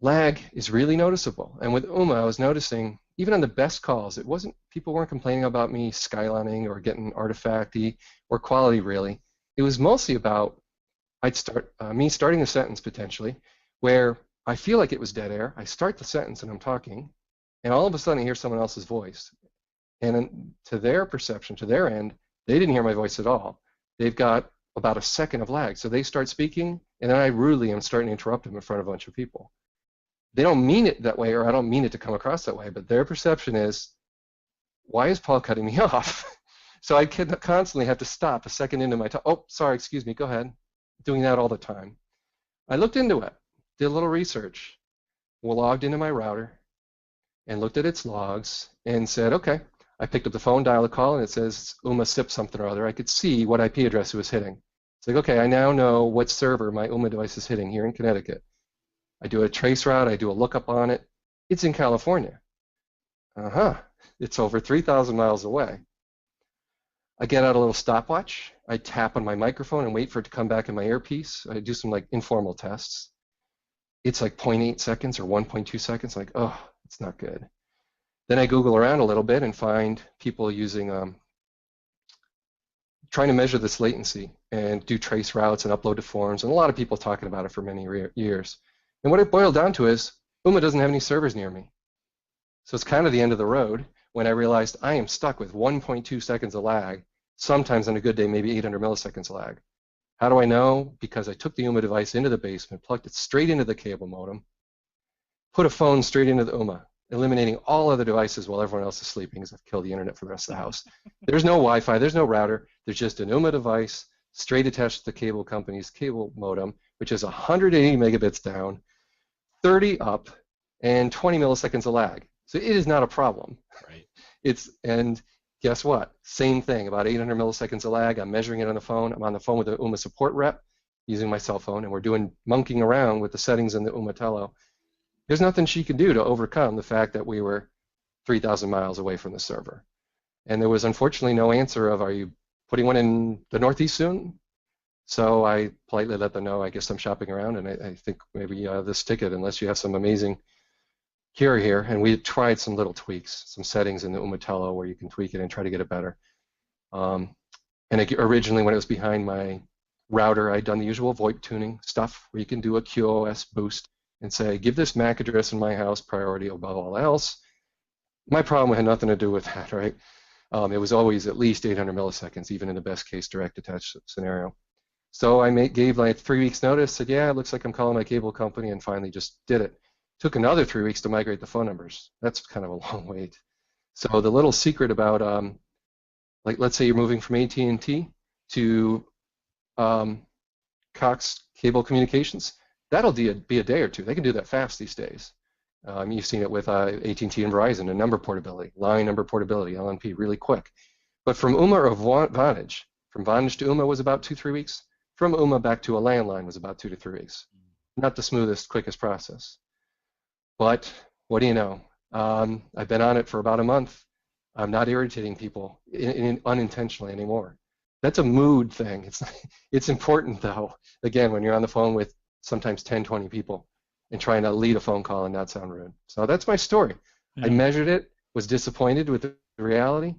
lag is really noticeable. And with Ooma, I was noticing, even on the best calls, people weren't complaining about me skylining or getting artifacty or quality really. It was mostly about me starting a sentence potentially where I feel like it was dead air. I start the sentence and I'm talking, and all of a sudden I hear someone else's voice. And to their perception, to their end, they didn't hear my voice at all. They've got about a second of lag. So they start speaking, and then I rudely am starting to interrupt them in front of a bunch of people. They don't mean it that way, or I don't mean it to come across that way, but their perception is, why is Paul cutting me off? So I can constantly have to stop a second into my talk. Oh, sorry, excuse me, go ahead. Doing that all the time. I looked into it, did a little research, logged into my router, and looked at its logs and said, okay, I picked up the phone, dialed a call, and it says Ooma SIP something or other. I could see what IP address it was hitting. It's like, okay, I now know what server my Ooma device is hitting here in Connecticut. I do a trace route, I do a lookup on it. It's in California. It's over 3,000 miles away. I get out a little stopwatch. I tap on my microphone and wait for it to come back in my earpiece. I do some informal tests. It's like 0.8 seconds or 1.2 seconds. Like, oh, it's not good. Then I Google around a little bit and find people using, trying to measure this latency and do trace routes and upload to forums, and a lot of people talking about it for many years. And what it boiled down to is Ooma doesn't have any servers near me. So it's kind of the end of the road when I realized I am stuck with 1.2 seconds of lag, sometimes on a good day, maybe 800 milliseconds of lag. How do I know? Because I took the Ooma device into the basement, plugged it straight into the cable modem, put a phone straight into the Ooma, eliminating all other devices while everyone else is sleeping because I've killed the internet for the rest of the house. There's no Wi-Fi, there's no router, there's just an Ooma device straight attached to the cable company's cable modem, which is 180 megabits down, 30 up, and 20 milliseconds of lag. So it is not a problem. Right. And guess what? Same thing, about 800 milliseconds of lag. I'm measuring it on the phone. I'm on the phone with the Ooma support rep using my cell phone, and we're doing monkeying around with the settings in the Ooma Telo. There's nothing she could do to overcome the fact that we were 3,000 miles away from the server. And there was unfortunately no answer of, are you putting one in the Northeast soon? So I politely let them know, I guess I'm shopping around, and I think maybe this ticket, unless you have some amazing cure here. And we tried some little tweaks, some settings in the Ooma Telo where you can tweak it and try to get it better. Originally, when it was behind my router, I'd done the usual VoIP tuning stuff where you can do a QoS boost and say, give this MAC address in my house priority above all else. My problem had nothing to do with that, right? It was always at least 800 milliseconds, even in the best case direct attached scenario. So I gave like 3 weeks notice, said, yeah, it looks like I'm calling my cable company, and finally just did it. Took another 3 weeks to migrate the phone numbers. That's kind of a long wait. So the little secret about, like let's say you're moving from AT&T to Cox Cable Communications, that'll be a day or two. They can do that fast these days. You've seen it with AT&T and Verizon, and number portability, line number portability, LNP, really quick. But from Ooma or Vonage, from Vonage to Ooma was about 2-3 weeks. From Ooma back to a landline was about 2 to 3 weeks. Not the smoothest, quickest process. But what do you know? I've been on it for about a month. I'm not irritating people unintentionally anymore. That's a mood thing. It's important, though, again, when you're on the phone with sometimes 10, 20 people and trying to lead a phone call and not sound rude. So that's my story. Yeah. I measured it, was disappointed with the reality,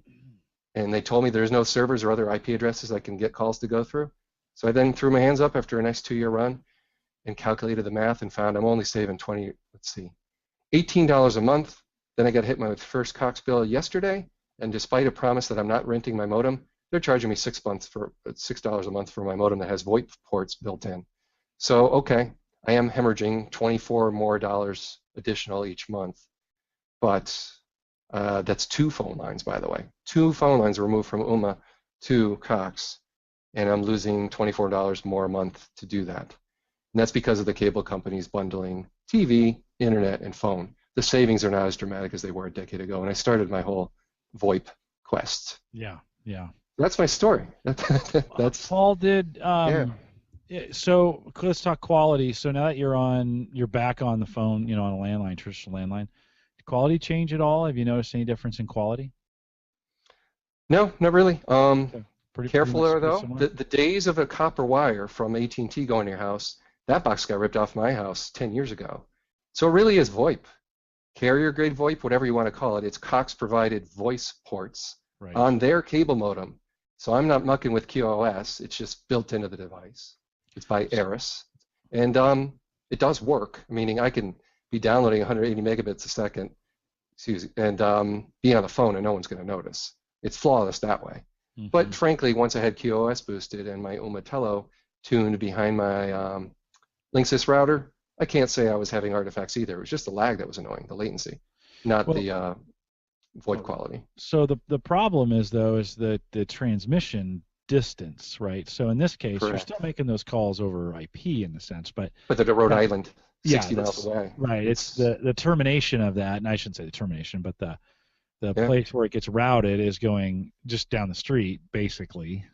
and they told me there's no servers or other IP addresses I can get calls to go through. So I then threw my hands up after a nice 2-year run and calculated the math and found I'm only saving $18 a month. Then I got hit my first Cox bill yesterday, and despite a promise that I'm not renting my modem, they're charging me $6 a month for my modem that has VoIP ports built in. So okay, I am hemorrhaging $24 more additional each month, but that's 2 phone lines, by the way. 2 phone lines were moved from Ooma to Cox, and I'm losing $24 more a month to do that. And that's because of the cable companies bundling TV, internet, and phone. The savings are not as dramatic as they were a decade ago, and I started my whole VoIP quest. Yeah, yeah. That's my story. That's Paul did. Yeah. So let's talk quality. So now that you're back on the phone, on a landline, traditional landline. Did quality change at all? Have you noticed any difference in quality? No, not really. Pretty Careful much there, though. similar? The days of a copper wire from AT&T going to your house, that box got ripped off my house 10 years ago. So it really is VoIP. Carrier-grade VoIP, whatever you want to call it. It's Cox-provided voice ports on their cable modem. So I'm not mucking with QoS. It's just built into the device. It's by Eris. And it does work, meaning I can be downloading 180 megabits a second, and be on the phone and no one's going to notice. It's flawless that way. Mm-hmm. But frankly, once I had QoS boosted and my Ooma Telo tuned behind my Linksys router, I can't say I was having artifacts either. It was just the lag that was annoying, the latency, not the VoIP quality. So the problem is, though, is the transmission distance, right? So in this case, Correct. You're still making those calls over IP in the sense, but they're Rhode Island, 60 miles away. Right. It's the termination of that, and I shouldn't say the termination, but the place where it gets routed is going just down the street, basically,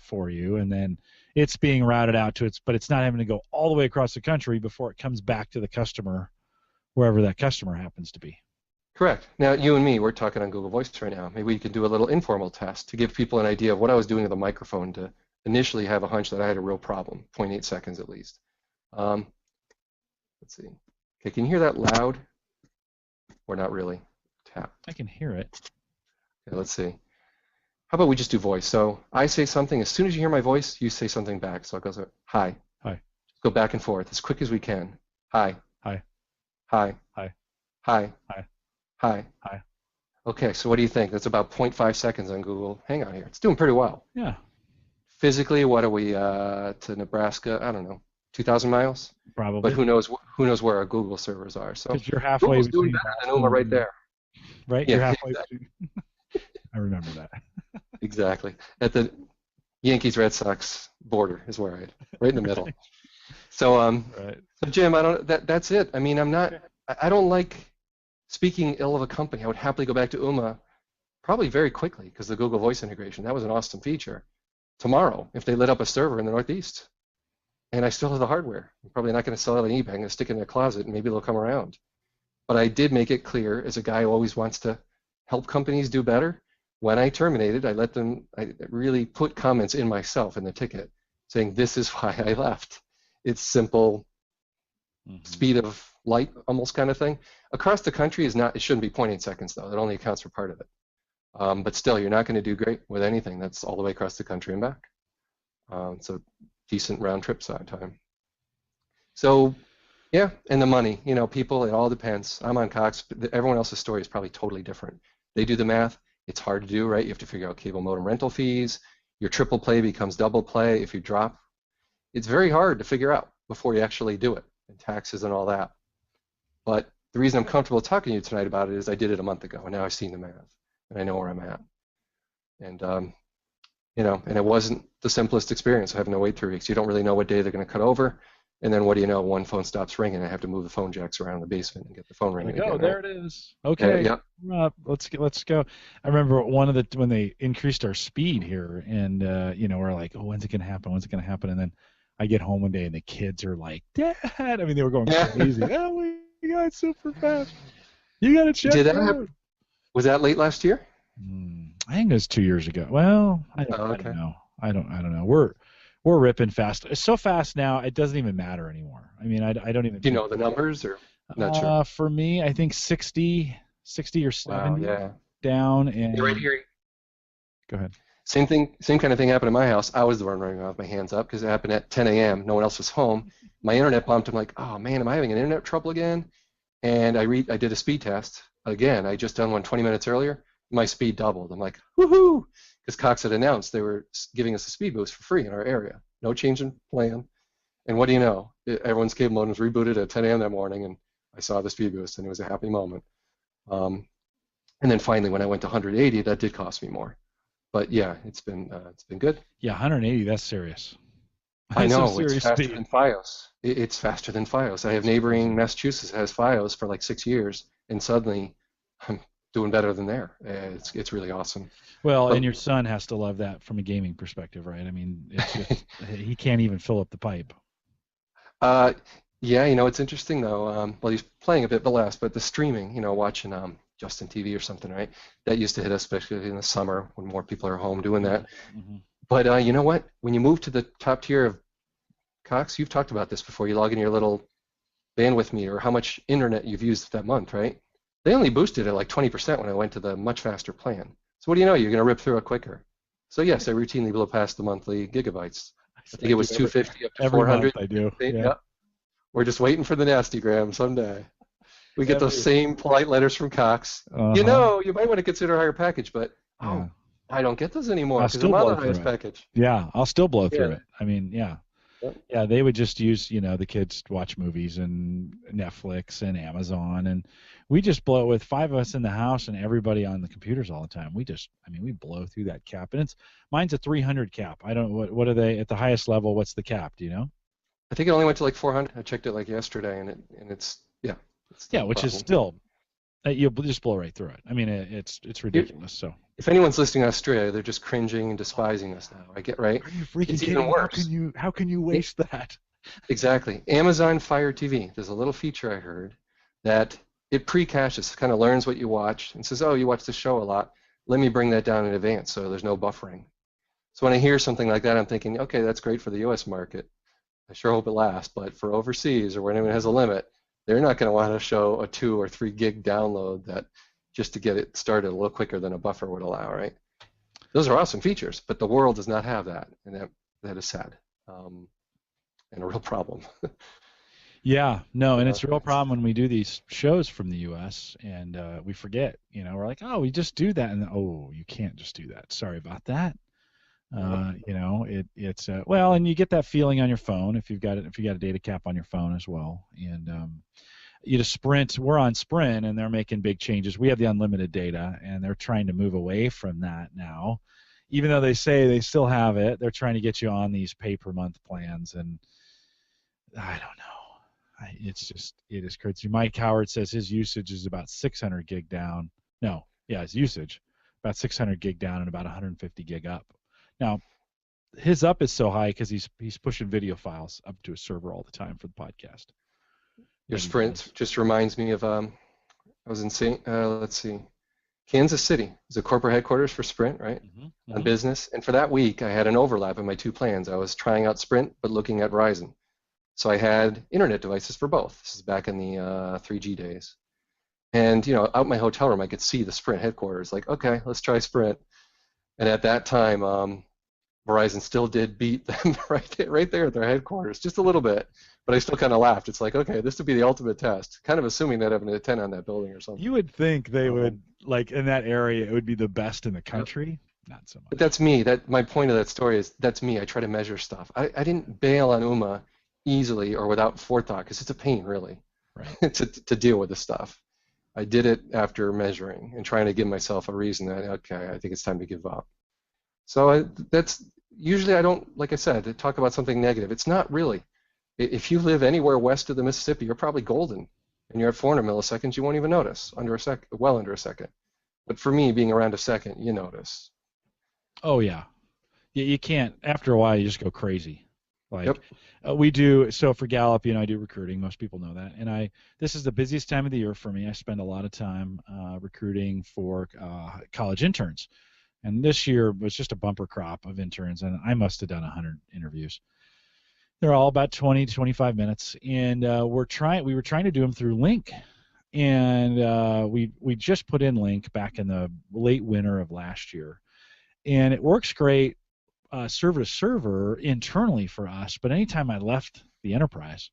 for you, and then it's being routed out to but it's not having to go all the way across the country before it comes back to the customer, wherever that customer happens to be. Correct. Now, you and me, we're talking on Google Voice right now. Maybe we could do a little informal test to give people an idea of what I was doing with the microphone to initially have a hunch that I had a real problem, 0.8 seconds at least. Let's see. Okay, can you hear that loud? Or not really? Tap. I can hear it. Okay, let's see. How about we just do voice? So I say something. As soon as you hear my voice, you say something back. So it goes, hi. Hi. Go back and forth as quick as we can. Hi. Hi. Hi. Hi. Hi. Hi. Hi. Hi. Okay, so what do you think? That's about 0.5 seconds on Google Hangout here. It's doing pretty well. Yeah, Physically, what are we to Nebraska? I don't know, 2,000 miles? But probably. who knows where our Google servers are. So Because you're halfway Google's doing between better than Boston Uma and right Denver, there. right? You're Yeah, halfway between. I remember that. exactly. At the Yankees Red Sox border is where I am, right in the middle. Right. So Right. so Jim, I don't that's it. I mean, Okay. I don't like speaking ill of a company. I would happily go back to Uma probably very quickly because the Google Voice integration, that was an awesome feature. Tomorrow, if they lit up a server in the Northeast and I still have the hardware, I'm probably not going to sell it on eBay. I'm going to stick it in a closet and maybe they'll come around. But I did make it clear as a guy who always wants to help companies do better. When I terminated, I really put comments in myself in the ticket saying, this is why I left. It's simple, Mm-hmm. speed of light almost kind of thing. Across the country it shouldn't be 0.8 seconds though. It only accounts for part of it. But still, you're not going to do great with anything that's all the way across the country and back. So decent round trip time. So yeah, and the money, people, it all depends. I'm on Cox. Everyone else's story is probably totally different. They do the math. It's hard to do, right? You have to figure out cable modem rental fees. Your triple play becomes double play if you drop. It's very hard to figure out before you actually do it, and taxes and all that. But the reason I'm comfortable talking to you tonight about it is I did it a month ago, and now I've seen the math, and I know where I'm at. And and it wasn't the simplest experience having to wait 3 weeks. You don't really know what day they're going to cut over. And then what do you know? One phone stops ringing. I have to move the phone jacks around the basement and get the phone ringing Like, oh, again, right? there it is. Okay, Yeah. let's go. I remember when they increased our speed here, and we're like, oh, when's it gonna happen? When's it gonna happen? And then I get home one day, and the kids are like, Dad! I mean, they were going Yeah. crazy. Oh my God, super fast! You gotta check Did that it out. happen? Was that late last year? I think it was 2 years ago. Well, Oh, I don't okay. know. I don't know. We're ripping fast. It's so fast now, it doesn't even matter anymore. I mean, I don't even Do you think. know the numbers or not sure? For me, I think 60 or Wow, 70 yeah. down. You're right And here. go ahead. Same thing, same kind of thing happened in my house. I was the one running around with my hands up because it happened at 10 a.m. No one else was home. My internet bumped. I'm like, oh man, am I having an internet trouble again? And I did a speed test again. I just done one 20 minutes earlier. My speed doubled. I'm like, woohoo! Because Cox had announced they were giving us a speed boost for free in our area. No change in plan. And what do you know? Everyone's cable modem was rebooted at 10 a.m. that morning, and I saw the speed boost, and it was a happy moment. Um, and then finally, when I went to 180, that did cost me more. But yeah, it's been good. Yeah, 180. That's serious. I That's some know it's serious faster speed. than FiOS. It's faster than FiOS. I have That's crazy. neighboring Massachusetts that has FiOS for like 6 years, and suddenly I'm doing better than there. It's really awesome. Well, and But your son has to love that from a gaming perspective, right? I mean, it's just he can't even fill up the pipe. uh, yeah, it's interesting though. Well, he's playing a bit, but less. But the streaming, watching Justin TV or something, right? That used to hit us, especially in the summer when more people are home doing that. Mm-hmm. But you know what? When you move to the top tier of Cox, you've talked about this before. You log in your little bandwidth meter, how much internet you've used that month, right? They only boosted it like 20% when I went to the much faster plan. So what do you know? You're going to rip through it quicker. So yes, I routinely blow past the monthly gigabytes. I think I it do was every 250 up to every month. 400. I do. Yeah. Yeah, we're just waiting for the nasty gram someday. We get those Every. same polite letters from Cox. Uh-huh. You might want to consider a higher package, but Yeah. oh, I don't get those anymore I'll because still I'm on blow the through highest it. package. Yeah, I'll still blow through Yeah. it. I mean, yeah. Yep. Yeah, they would just use, the kids watch movies and Netflix and Amazon, and we just blow with five of us in the house and everybody on the computers all the time. We blow through that cap, and mine's a 300 cap. I don't what are they at the highest level? What's the cap? Do you know? I think it only went to like 400. I checked it like yesterday, and it's yeah, it's Yeah, still a which is problem. still you'll just blow right through it. I mean, it's You, ridiculous. So. if anyone's listening in Australia, they're just cringing and despising us now. I get right. Are you freaking It's even kidding? worse. How can you It, waste that? exactly. Amazon Fire TV. There's a little feature I heard that it pre-caches, kind of learns what you watch, and says, "Oh, you watch the show a lot. Let me bring that down in advance, so there's no buffering." So when I hear something like that, I'm thinking, okay, that's great for the U.S. market. I sure hope it lasts. But for overseas or where anyone has a limit, they're not going to want to show a 2 or 3 gig download that just to get it started a little quicker than a buffer would allow, right? Those are awesome features, but the world does not have that, and that is sad and a real problem. Yeah, no, and Uh, it's a real problem when we do these shows from the U.S. and we forget. We're like, oh, we just do that, and oh, you can't just do that. Sorry about that. yep. It's well, and you get that feeling on your phone if you've got it, if you got a data cap on your phone as well. And you just Sprint. We're on Sprint, and they're making big changes. We have the unlimited data, and they're trying to move away from that now. Even though they say they still have it, they're trying to get you on these pay per month plans, and I don't know. It is crazy. Mike Howard says his usage is about 600 gig down. No, yeah, his usage about 600 gig down and about 150 gig up. Now, his up is so high because he's pushing video files up to a server all the time for the podcast. Your Sprint just reminds me of I was in let's see, Kansas City is a corporate headquarters for Sprint, right? On business. And for that week, I had an overlap in my two plans. I was trying out Sprint, but looking at Verizon. So I had internet devices for both. This is back in the 3G days. And, out in my hotel room, I could see the Sprint headquarters. Like, okay, let's try Sprint. And at that time, Verizon still did beat them right there at their headquarters, just a little bit. But I still kind of laughed. It's like, okay, this would be the ultimate test. Kind of assuming they'd have an antenna on that building or something. You would think they would, like in that area, it would be the best in the country. Not so much. But that's me. My point of that story is that's me. I try to measure stuff. I didn't bail on UMA easily or without forethought because it's a pain, really, right. to deal with this stuff. I did it after measuring and trying to give myself a reason that, okay, I think it's time to give up. So that's usually I don't, like I said, to talk about something negative. It's not really. If you live anywhere west of the Mississippi, you're probably golden, and you're at 400 milliseconds, you won't even notice, well under a second. But for me, being around a second, you notice. Oh, yeah. You can't, after a while, you just go crazy. Like, yep. We do, so for Gallup, I do recruiting. Most people know that. And this is the busiest time of the year for me. I spend a lot of time recruiting for college interns. And this year was just a bumper crop of interns, and I must have done 100 interviews. They're all about 20 to 25 minutes, and we were trying to do them through Link. And we just put in Link back in the late winter of last year. And it works great server to server internally for us, but anytime I left the enterprise,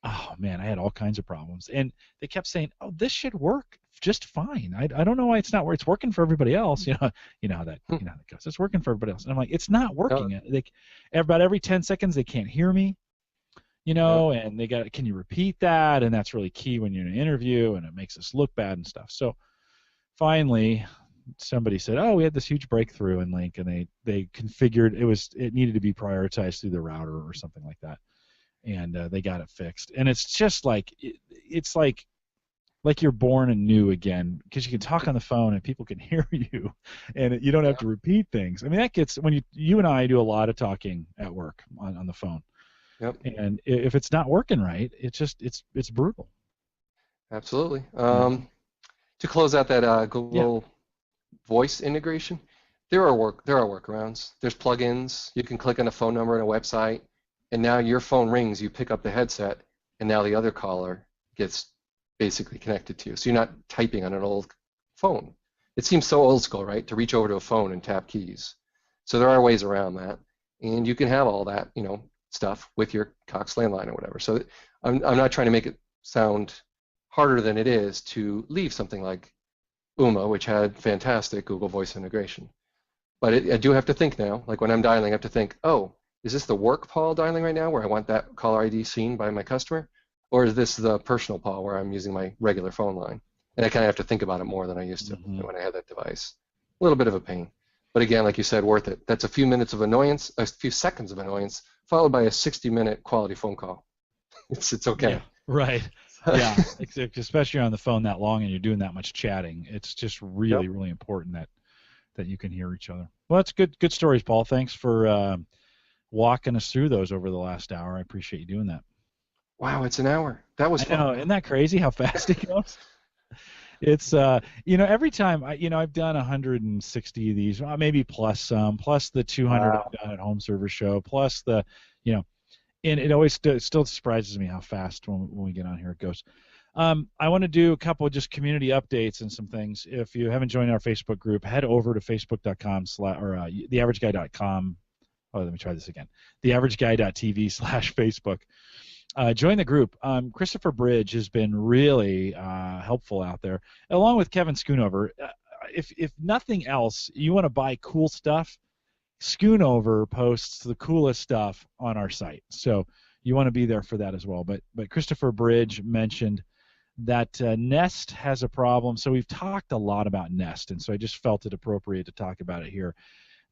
oh man, I had all kinds of problems. And they kept saying, "Oh, this should work just fine. I don't know why it's not working. It's working for everybody else. You know how that goes. It's working for everybody else." And I'm like, "It's not working." About every 10 seconds they can't hear me. And they got, "Can you repeat that?" And that's really key when you're in an interview, and it makes us look bad and stuff. So finally, somebody said, "Oh, we had this huge breakthrough in Link," and they configured it needed to be prioritized through the router or something like that, and they got it fixed. And it's just like it's like you're born anew again because you can talk on the phone and people can hear you, and you don't have to repeat things. I mean, that gets when you and I do a lot of talking at work on the phone. Yep. And if it's not working right, it's brutal. Absolutely. To close out that Google voice integration, there are workarounds. There's plugins. You can click on a phone number on a website, and now your phone rings. You pick up the headset, and now the other caller gets basically connected to you. So you're not typing on an old phone. It seems so old school, right? To reach over to a phone and tap keys. So there are ways around that, and you can have all that, stuff with your Cox landline or whatever. So I'm not trying to make it sound harder than it is to leave something like UMA, which had fantastic Google Voice integration. But I do have to think now, like when I'm dialing, I have to think, oh, is this the work Paul dialing right now where I want that caller ID seen by my customer? Or is this the personal Paul where I'm using my regular phone line? And I kind of have to think about it more than I used to when I had that device. A little bit of a pain. But again, like you said, worth it. That's a few minutes of annoyance, a few seconds of annoyance, followed by a 60-minute quality phone call. It's okay. Yeah, right. Yeah, especially on the phone that long and you're doing that much chatting. It's just really, really important that you can hear each other. Well, that's good stories, Paul. Thanks for walking us through those over the last hour. I appreciate you doing that. Wow, it's an hour. That was fun. I know, isn't that crazy how fast it goes? It's every time I've done 160 of these, maybe plus some, plus the 200 I've done at Home Server Show, plus the and it always still surprises me how fast when we get on here it goes. I want to do a couple of just community updates and some things. If you haven't joined our Facebook group, head over to facebook.com or theaverageguy.com. Oh, let me try this again. theaverageguy.tv/Facebook. join the group. Christopher Bridge has been really helpful out there, along with Kevin Schoonover. If nothing else, you want to buy cool stuff, Schoonover posts the coolest stuff on our site. So you want to be there for that as well. But Christopher Bridge mentioned that Nest has a problem. So we've talked a lot about Nest, and so I just felt it appropriate to talk about it here.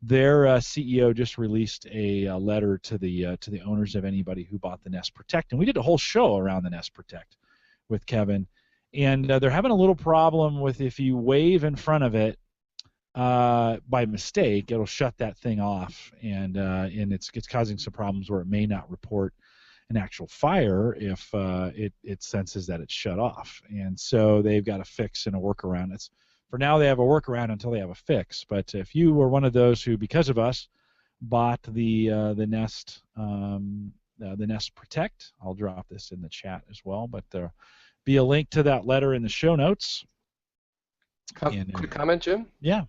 Their CEO just released a letter to the owners of anybody who bought the Nest Protect, and we did a whole show around the Nest Protect with Kevin. And they're having a little problem with if you wave in front of it by mistake, it'll shut that thing off, and it's causing some problems where it may not report an actual fire if it senses that it's shut off. And so they've got a fix and a workaround. For now, they have a workaround until they have a fix. But if you were one of those who, because of us, bought the Nest Protect, I'll drop this in the chat as well. But there'll be a link to that letter in the show notes. Quick comment, Jim? Yeah.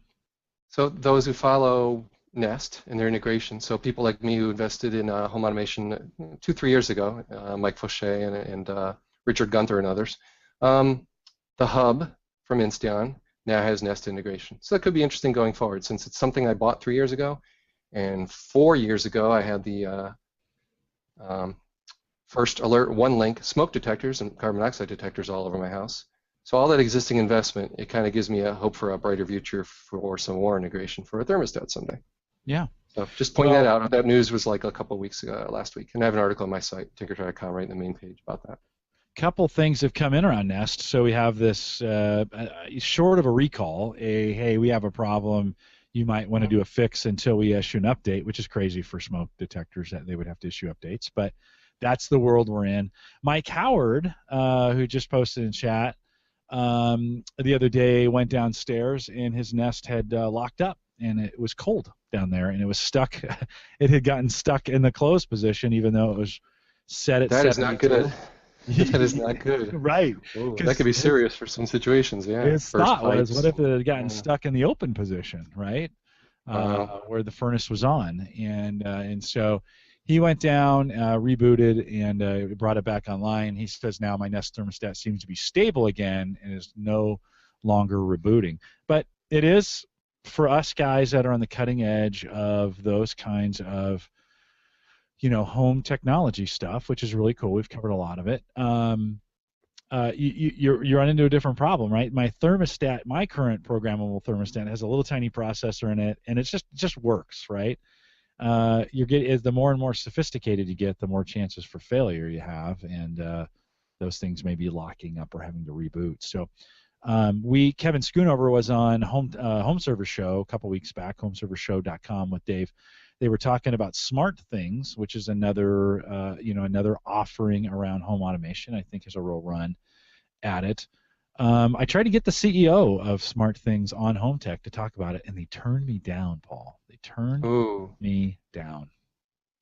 So those who follow Nest and their integration, so people like me who invested in home automation 2-3 years ago, Mike Fauché and Richard Gunther and others, the hub from Insteon now has Nest integration. So that could be interesting going forward, since it's something I bought 3 years ago, and 4 years ago I had the first alert one link smoke detectors and carbon monoxide detectors all over my house. So all that existing investment, it kind of gives me a hope for a brighter future for some more integration for a thermostat someday. Yeah. So just pointing that out. That news was like a couple of weeks ago, last week, and I have an article on my site, tinkertry.com, right in the main page about that. Couple things have come in around Nest. So we have this short of a recall, hey, we have a problem. You might want to do a fix until we issue an update, which is crazy for smoke detectors that they would have to issue updates. But that's the world we're in. Mike Howard, who just posted in chat, the other day went downstairs and his Nest had locked up, and it was cold down there, and it was stuck. It had gotten stuck in the closed position, even though it was set at 72. That is not good. That is not good. Right. Ooh, that could be serious for some situations, yeah. His thought was, what if it had gotten stuck in the open position, right, where the furnace was on, and so he went down, rebooted, and brought it back online. He says now my Nest thermostat seems to be stable again and is no longer rebooting. But it is, for us guys that are on the cutting edge of those kinds of home technology stuff, which is really cool. We've covered a lot of it. You run into a different problem, right? My thermostat, my current programmable thermostat, has a little tiny processor in it, and it just works, right? The more and more sophisticated you get, the more chances for failure you have, and those things may be locking up or having to reboot. So Kevin Schoonover was on Home Server Show a couple weeks back, homeservershow.com with Dave. They were talking about Smart Things, which is another another offering around home automation. I think is a real run at it. I tried to get the CEO of Smart Things on Home Tech to talk about it, and they turned me down, Paul. They turned me down.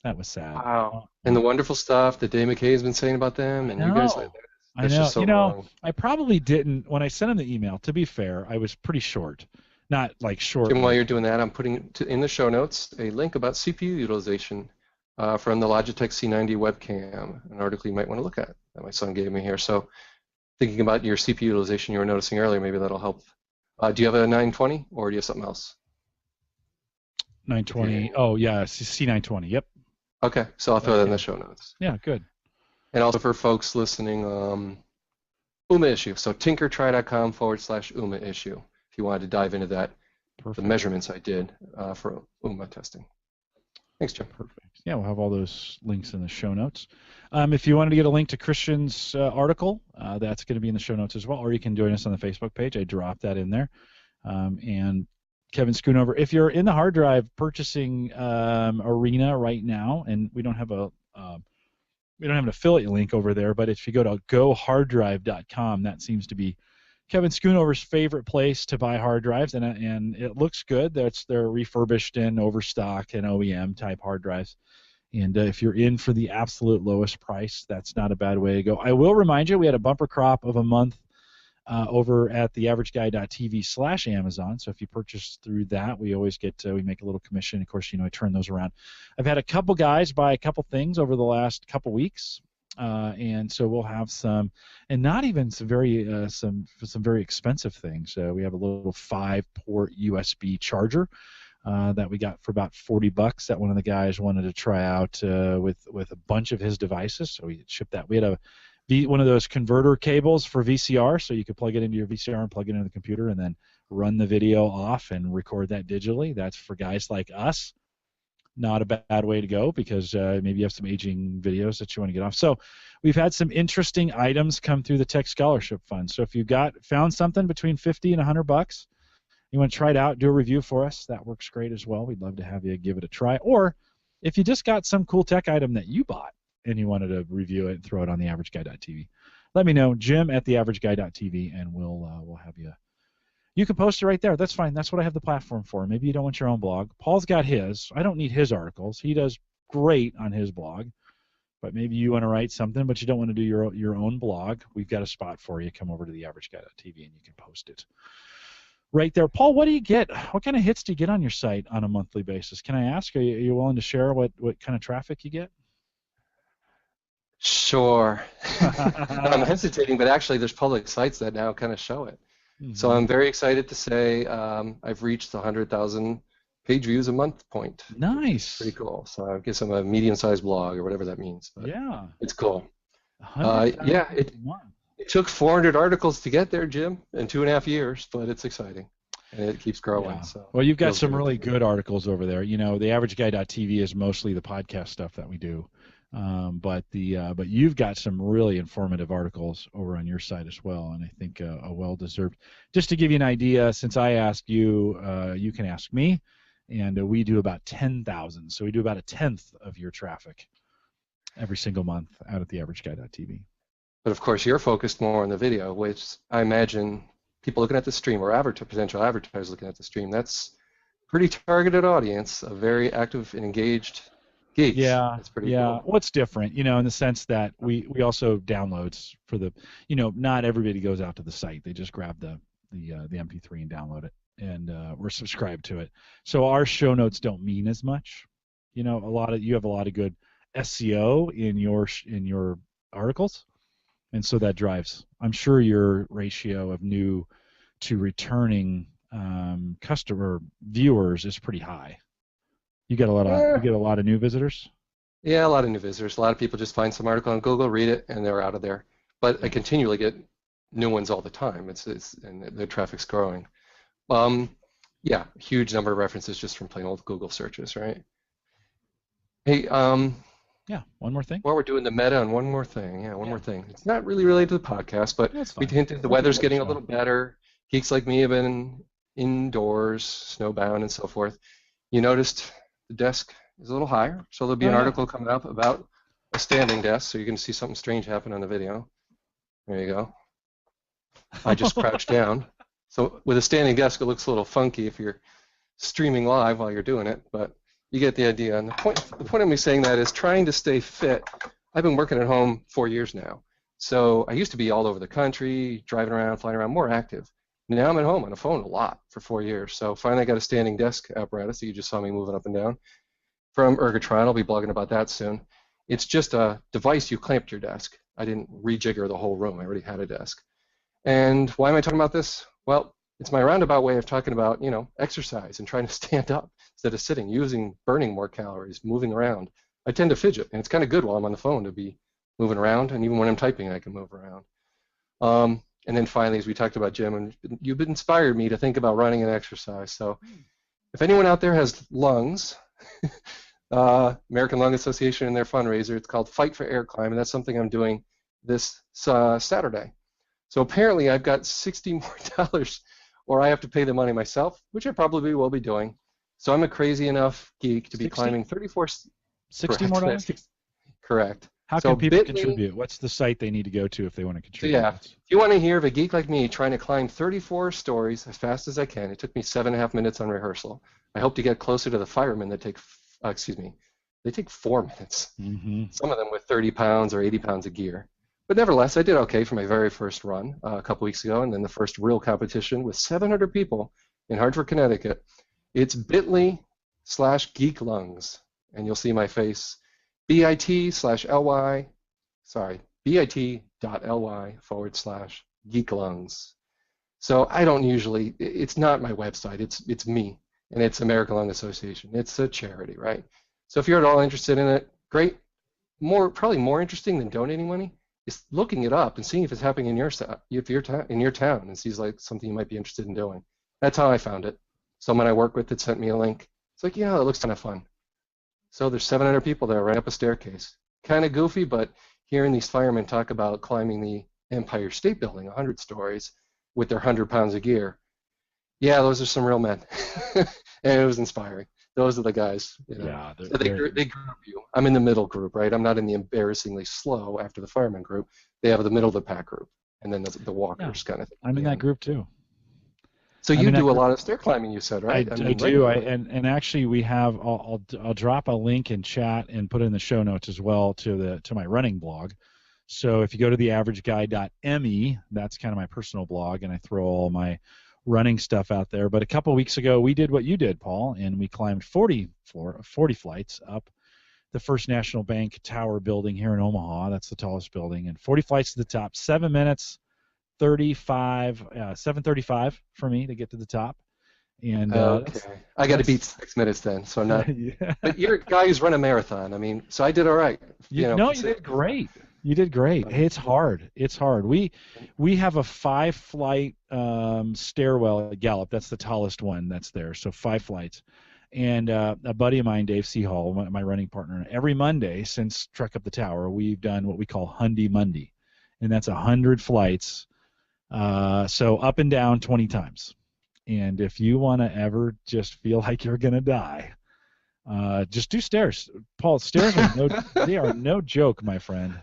That was sad. Wow. And the wonderful stuff that Dave McKay has been saying about them, and you guys like that. I know. Just so wrong. I probably didn't. When I sent him the email, to be fair, I was pretty short. Not like short. Jim, while you're doing that, I'm putting in the show notes a link about CPU utilization from the Logitech C90 webcam, an article you might want to look at that my son gave me here. So thinking about your CPU utilization you were noticing earlier, maybe that'll help. Do you have a 920 or do you have something else? 920. Oh, yeah, C920. Yep. Okay, so I'll throw that in the show notes. Yeah, good. And also for folks listening, UMA issue. So tinkertry.com/UMA issue. If you wanted to dive into that, the measurements I did for UMA testing. Thanks, Jim. Perfect. Yeah, we'll have all those links in the show notes. If you wanted to get a link to Christian's article, that's going to be in the show notes as well, or you can join us on the Facebook page. I dropped that in there. And Kevin Schoonover, if you're in the hard drive purchasing Arena right now, and we don't have an affiliate link over there, but if you go to goharddrive.com, that seems to be Kevin Schoonover's favorite place to buy hard drives, and it looks good. They're refurbished in overstock and OEM type hard drives. And if you're in for the absolute lowest price, that's not a bad way to go. I will remind you, we had a bumper crop of a month over at theaverageguy.tv/Amazon. So if you purchase through that, we always we make a little commission. Of course, I turn those around. I've had a couple guys buy a couple things over the last couple weeks. And so we'll have some, and not even some very expensive things. We have a little 5-port USB charger that we got for about $40 that one of the guys wanted to try out with a bunch of his devices. So we shipped that. We had one of those converter cables for VCR, so you could plug it into your VCR and plug it into the computer and then run the video off and record that digitally. That's for guys like us. Not a bad way to go, because maybe you have some aging videos that you want to get off. So we've had some interesting items come through the Tech Scholarship Fund. So if you've found something between $50 and $100, you want to try it out, do a review for us, that works great as well. We'd love to have you give it a try. Or if you just got some cool tech item that you bought and you wanted to review it and throw it on theaverageguy.tv, let me know, Jim@theaverageguy.tv, and we'll have you. You can post it right there. That's fine. That's what I have the platform for. Maybe you don't want your own blog. Paul's got his. I don't need his articles. He does great on his blog. But maybe you want to write something, but you don't want to do your own blog. We've got a spot for you. Come over to theaverageguy.tv and you can post it right there. Paul, what do you get? What kind of hits do you get on your site on a monthly basis? Can I ask? Are you willing to share what kind of traffic you get? Sure. I'm hesitating, but actually there's public sites that now kind of show it. Mm-hmm. So I'm very excited to say I've reached the 100,000 page views a month point. Nice. Pretty cool. So I guess I'm a medium-sized blog or whatever that means. But yeah. It's cool. Yeah, it took 400 articles to get there, Jim, in 2.5 years, but it's exciting. And it keeps growing. Yeah. So well, you've got some really good articles over there. You know, theaverageguy.tv is mostly the podcast stuff that we do. But you've got some really informative articles over on your site as well, and I think a well-deserved. Just to give you an idea, since I asked you, you can ask me, and we do about 10,000, so we do about 1/10 of your traffic every single month out at theaverageguy.tv. But of course, you're focused more on the video, which I imagine people looking at the stream or potential advertisers looking at the stream, that's pretty targeted audience, a very active and engaged geeks. Yeah, that's pretty cool. What's different, in the sense that we also downloads for the, not everybody goes out to the site. They just grab the MP3 and download it, and we're subscribed to it. So our show notes don't mean as much. You have a lot of good SEO in your articles, and so that drives. I'm sure your ratio of new to returning customer viewers is pretty high. You get a lot of new visitors? Yeah, a lot of new visitors. A lot of people just find some article on Google, read it, and they're out of there. But I continually get new ones all the time. And the traffic's growing. Yeah, huge number of references just from plain old Google searches, right? Hey, yeah, one more thing. While we're doing the meta on one more thing, one more thing. It's not really related to the podcast, but we hinted the weather's getting a little better. Geeks like me have been indoors, snowbound, and so forth. You noticed the desk is a little higher, so there'll be an article coming up about a standing desk, so you're going to see something strange happen on the video. There you go. I just crouched down. So with a standing desk, it looks a little funky if you're streaming live while you're doing it, but you get the idea. And the point of me saying that is trying to stay fit. I've been working at home 4 years now, so I used to be all over the country, driving around, flying around, more active. Now I'm at home on a phone a lot for 4 years. So finally I got a standing desk apparatus that you just saw me moving up and down from Ergotron. I'll be blogging about that soon. It's just a device you clamp to your desk. I didn't rejigger the whole room. I already had a desk. And why am I talking about this? Well, it's my roundabout way of talking about, exercise and trying to stand up instead of sitting, burning more calories, moving around. I tend to fidget, and it's kind of good while I'm on the phone to be moving around, and even when I'm typing, I can move around. And then finally, as we talked about, Jim, and you've inspired me to think about running and exercise. So if anyone out there has lungs, American Lung Association and their fundraiser, it's called Fight for Air Climb, and that's something I'm doing this Saturday. So apparently I've got $60 more, or I have to pay the money myself, which I probably will be doing. So I'm a crazy enough geek to be climbing 34... $60 more dollars? Correct. How can people contribute? What's the site they need to go to if they want to contribute? So yeah, if you want to hear of a geek like me trying to climb 34 stories as fast as I can, it took me 7.5 minutes on rehearsal. I hope to get closer to the firemen that take, they take 4 minutes. Mm-hmm. Some of them with 30 pounds or 80 pounds of gear. But nevertheless, I did okay for my very first run a couple weeks ago, and then the first real competition with 700 people in Hartford, Connecticut. It's bit.ly/geeklungs, and you'll see my face. bit.ly/geeklungs. sorry, bit.ly/geeklungs. So I don't usually, it's not my website, it's me, and it's American Lung Association. It's a charity, right? So if you're at all interested in it, great. Probably more interesting than donating money is looking it up and seeing if it's happening in your in your town and sees like something you might be interested in doing. That's how I found it. Someone I work with that sent me a link. It's like, yeah, it looks kind of fun. So there's 700 people there right up a staircase. Kind of goofy, but hearing these firemen talk about climbing the Empire State Building 100 stories with their 100 pounds of gear, yeah, those are some real men. And it was inspiring. Those are the guys. You know. Yeah, So they group you. I'm in the middle group, right? I'm not in the embarrassingly slow after the fireman group. They have the middle of the pack group, and then the walkers kind of thing. I'm in that group too. So you do a lot of stair climbing, you said, right? I do. And actually we have. I'll drop a link in chat and put it in the show notes as well to my running blog. So if you go to theaverageguy.me, that's kind of my personal blog, and I throw all my running stuff out there. But a couple of weeks ago, we did what you did, Paul, and we climbed 40 flights up the First National Bank Tower building here in Omaha. That's the tallest building, and 40 flights to the top. 7 minutes, 7:35 for me to get to the top. And okay, I got to beat 6 minutes then, so I'm not. Yeah. But you're a guy who's run a marathon. I mean, so I did all right. You did great. You did great. Hey, it's hard. It's hard. We have a 5-flight stairwell at Gallup. That's the tallest one that's there. So 5 flights. And a buddy of mine, Dave Seahall, my running partner, every Monday since Trek Up the Tower, we've done what we call Hundy Monday. And that's 100 flights. So up and down 20 times. And if you want to ever just feel like you're going to die, just do stairs. Paul, stairs they are no joke, my friend.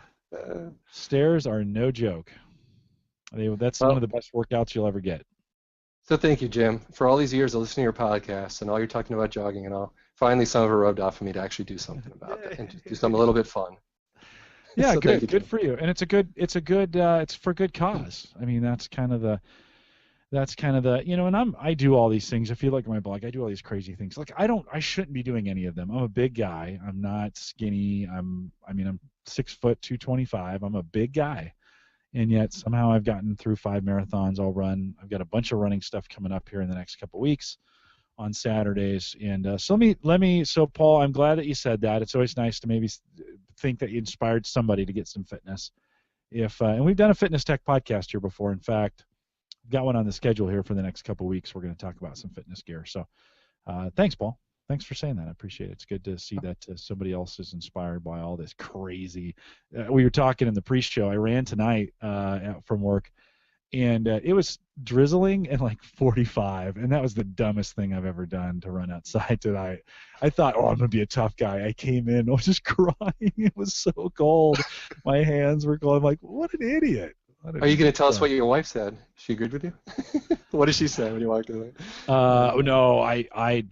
Stairs are no joke. That's one of the best workouts you'll ever get. So thank you, Jim, for all these years of listening to your podcast and all you're talking about jogging and all. Finally, some of it rubbed off for me to actually do something about it and just do something a little bit fun. Yeah, so good for you, and it's for good cause. I mean, that's kind of the, and I do all these things. If you look at my blog, I do all these crazy things. Like I shouldn't be doing any of them. I'm a big guy. I'm not skinny. I'm 6 foot 225. I'm a big guy, and yet somehow I've gotten through 5 marathons. I've got a bunch of running stuff coming up here in the next couple of weeks on Saturdays. And so Paul, I'm glad that you said that. It's always nice to maybe think that you inspired somebody to get some fitness. And we've done a fitness tech podcast here before. In fact, got one on the schedule here for the next couple of weeks. We're going to talk about some fitness gear. So thanks, Paul. Thanks for saying that. I appreciate it. It's good to see that somebody else is inspired by all this crazy. We were talking in the pre-show. I ran tonight from work, and it was drizzling and like 45, and that was the dumbest thing I've ever done to run outside tonight. I thought, I'm going to be a tough guy. I came in, I was just crying. It was so cold. My hands were cold. I'm like, what an idiot. Are you going to tell us what your wife said? Is she agreed with you? What did she say when you walked in? No, I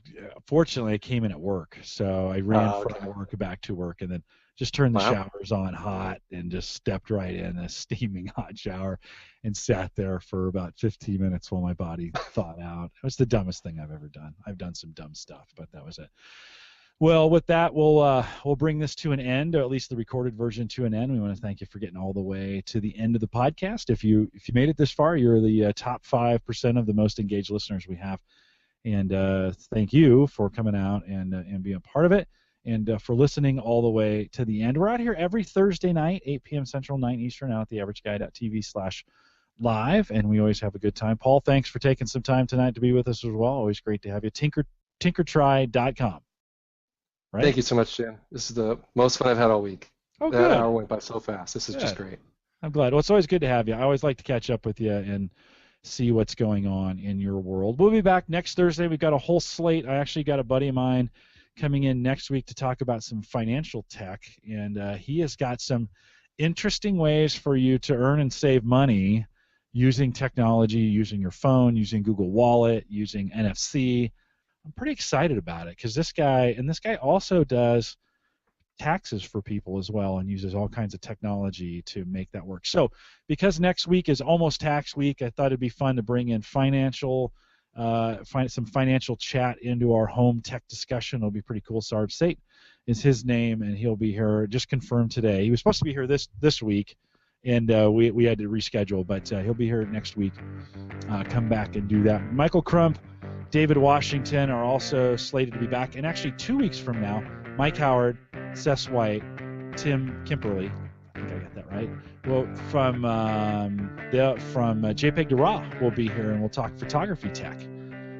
fortunately I came in at work, so I ran from work back to work, and then just turned the showers on hot and just stepped right in a steaming hot shower and sat there for about 15 minutes while my body thawed out. It was the dumbest thing I've ever done. I've done some dumb stuff, but that was it. Well, with that, we'll bring this to an end, or at least the recorded version to an end. We want to thank you for getting all the way to the end of the podcast. If you made it this far, you're the top 5% of the most engaged listeners we have. And thank you for coming out and being a part of it, and for listening all the way to the end. We're out here every Thursday night, 8 p.m. Central, 9 Eastern, out at theaverageguy.tv/live, and we always have a good time. Paul, thanks for taking some time tonight to be with us as well. Always great to have you. Tinkertry.com. Right? Thank you so much, Jim. This is the most fun I've had all week. Oh, that hour went by so fast. This is just great. I'm glad. Well, it's always good to have you. I always like to catch up with you and see what's going on in your world. We'll be back next Thursday. We've got a whole slate. I actually got a buddy of mine coming in next week to talk about some financial tech, and he has got some interesting ways for you to earn and save money using technology, using your phone, using Google Wallet, using NFC. I'm pretty excited about it because this guy also does taxes for people as well and uses all kinds of technology to make that work. So because next week is almost tax week, I thought it'd be fun to bring in financial find some financial chat into our home tech discussion. It'll be pretty cool. Sarv Sate is his name, and he'll be here. Just confirmed today. He was supposed to be here this week, and we had to reschedule, but he'll be here next week. Come back and do that. Michael Crump, David Washington are also slated to be back, and actually 2 weeks from now, Mike Howard, Seth White, Tim Kimperly, I think I got that right. Well, from JPEG to RAW, we'll be here and we'll talk photography tech.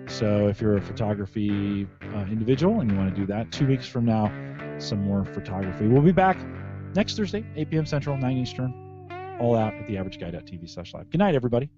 So if you're a photography individual and you want to do that, 2 weeks from now, some more photography. We'll be back next Thursday, 8 p.m. Central, 9 Eastern, all out at theaverageguy.tv/live. Good night, everybody.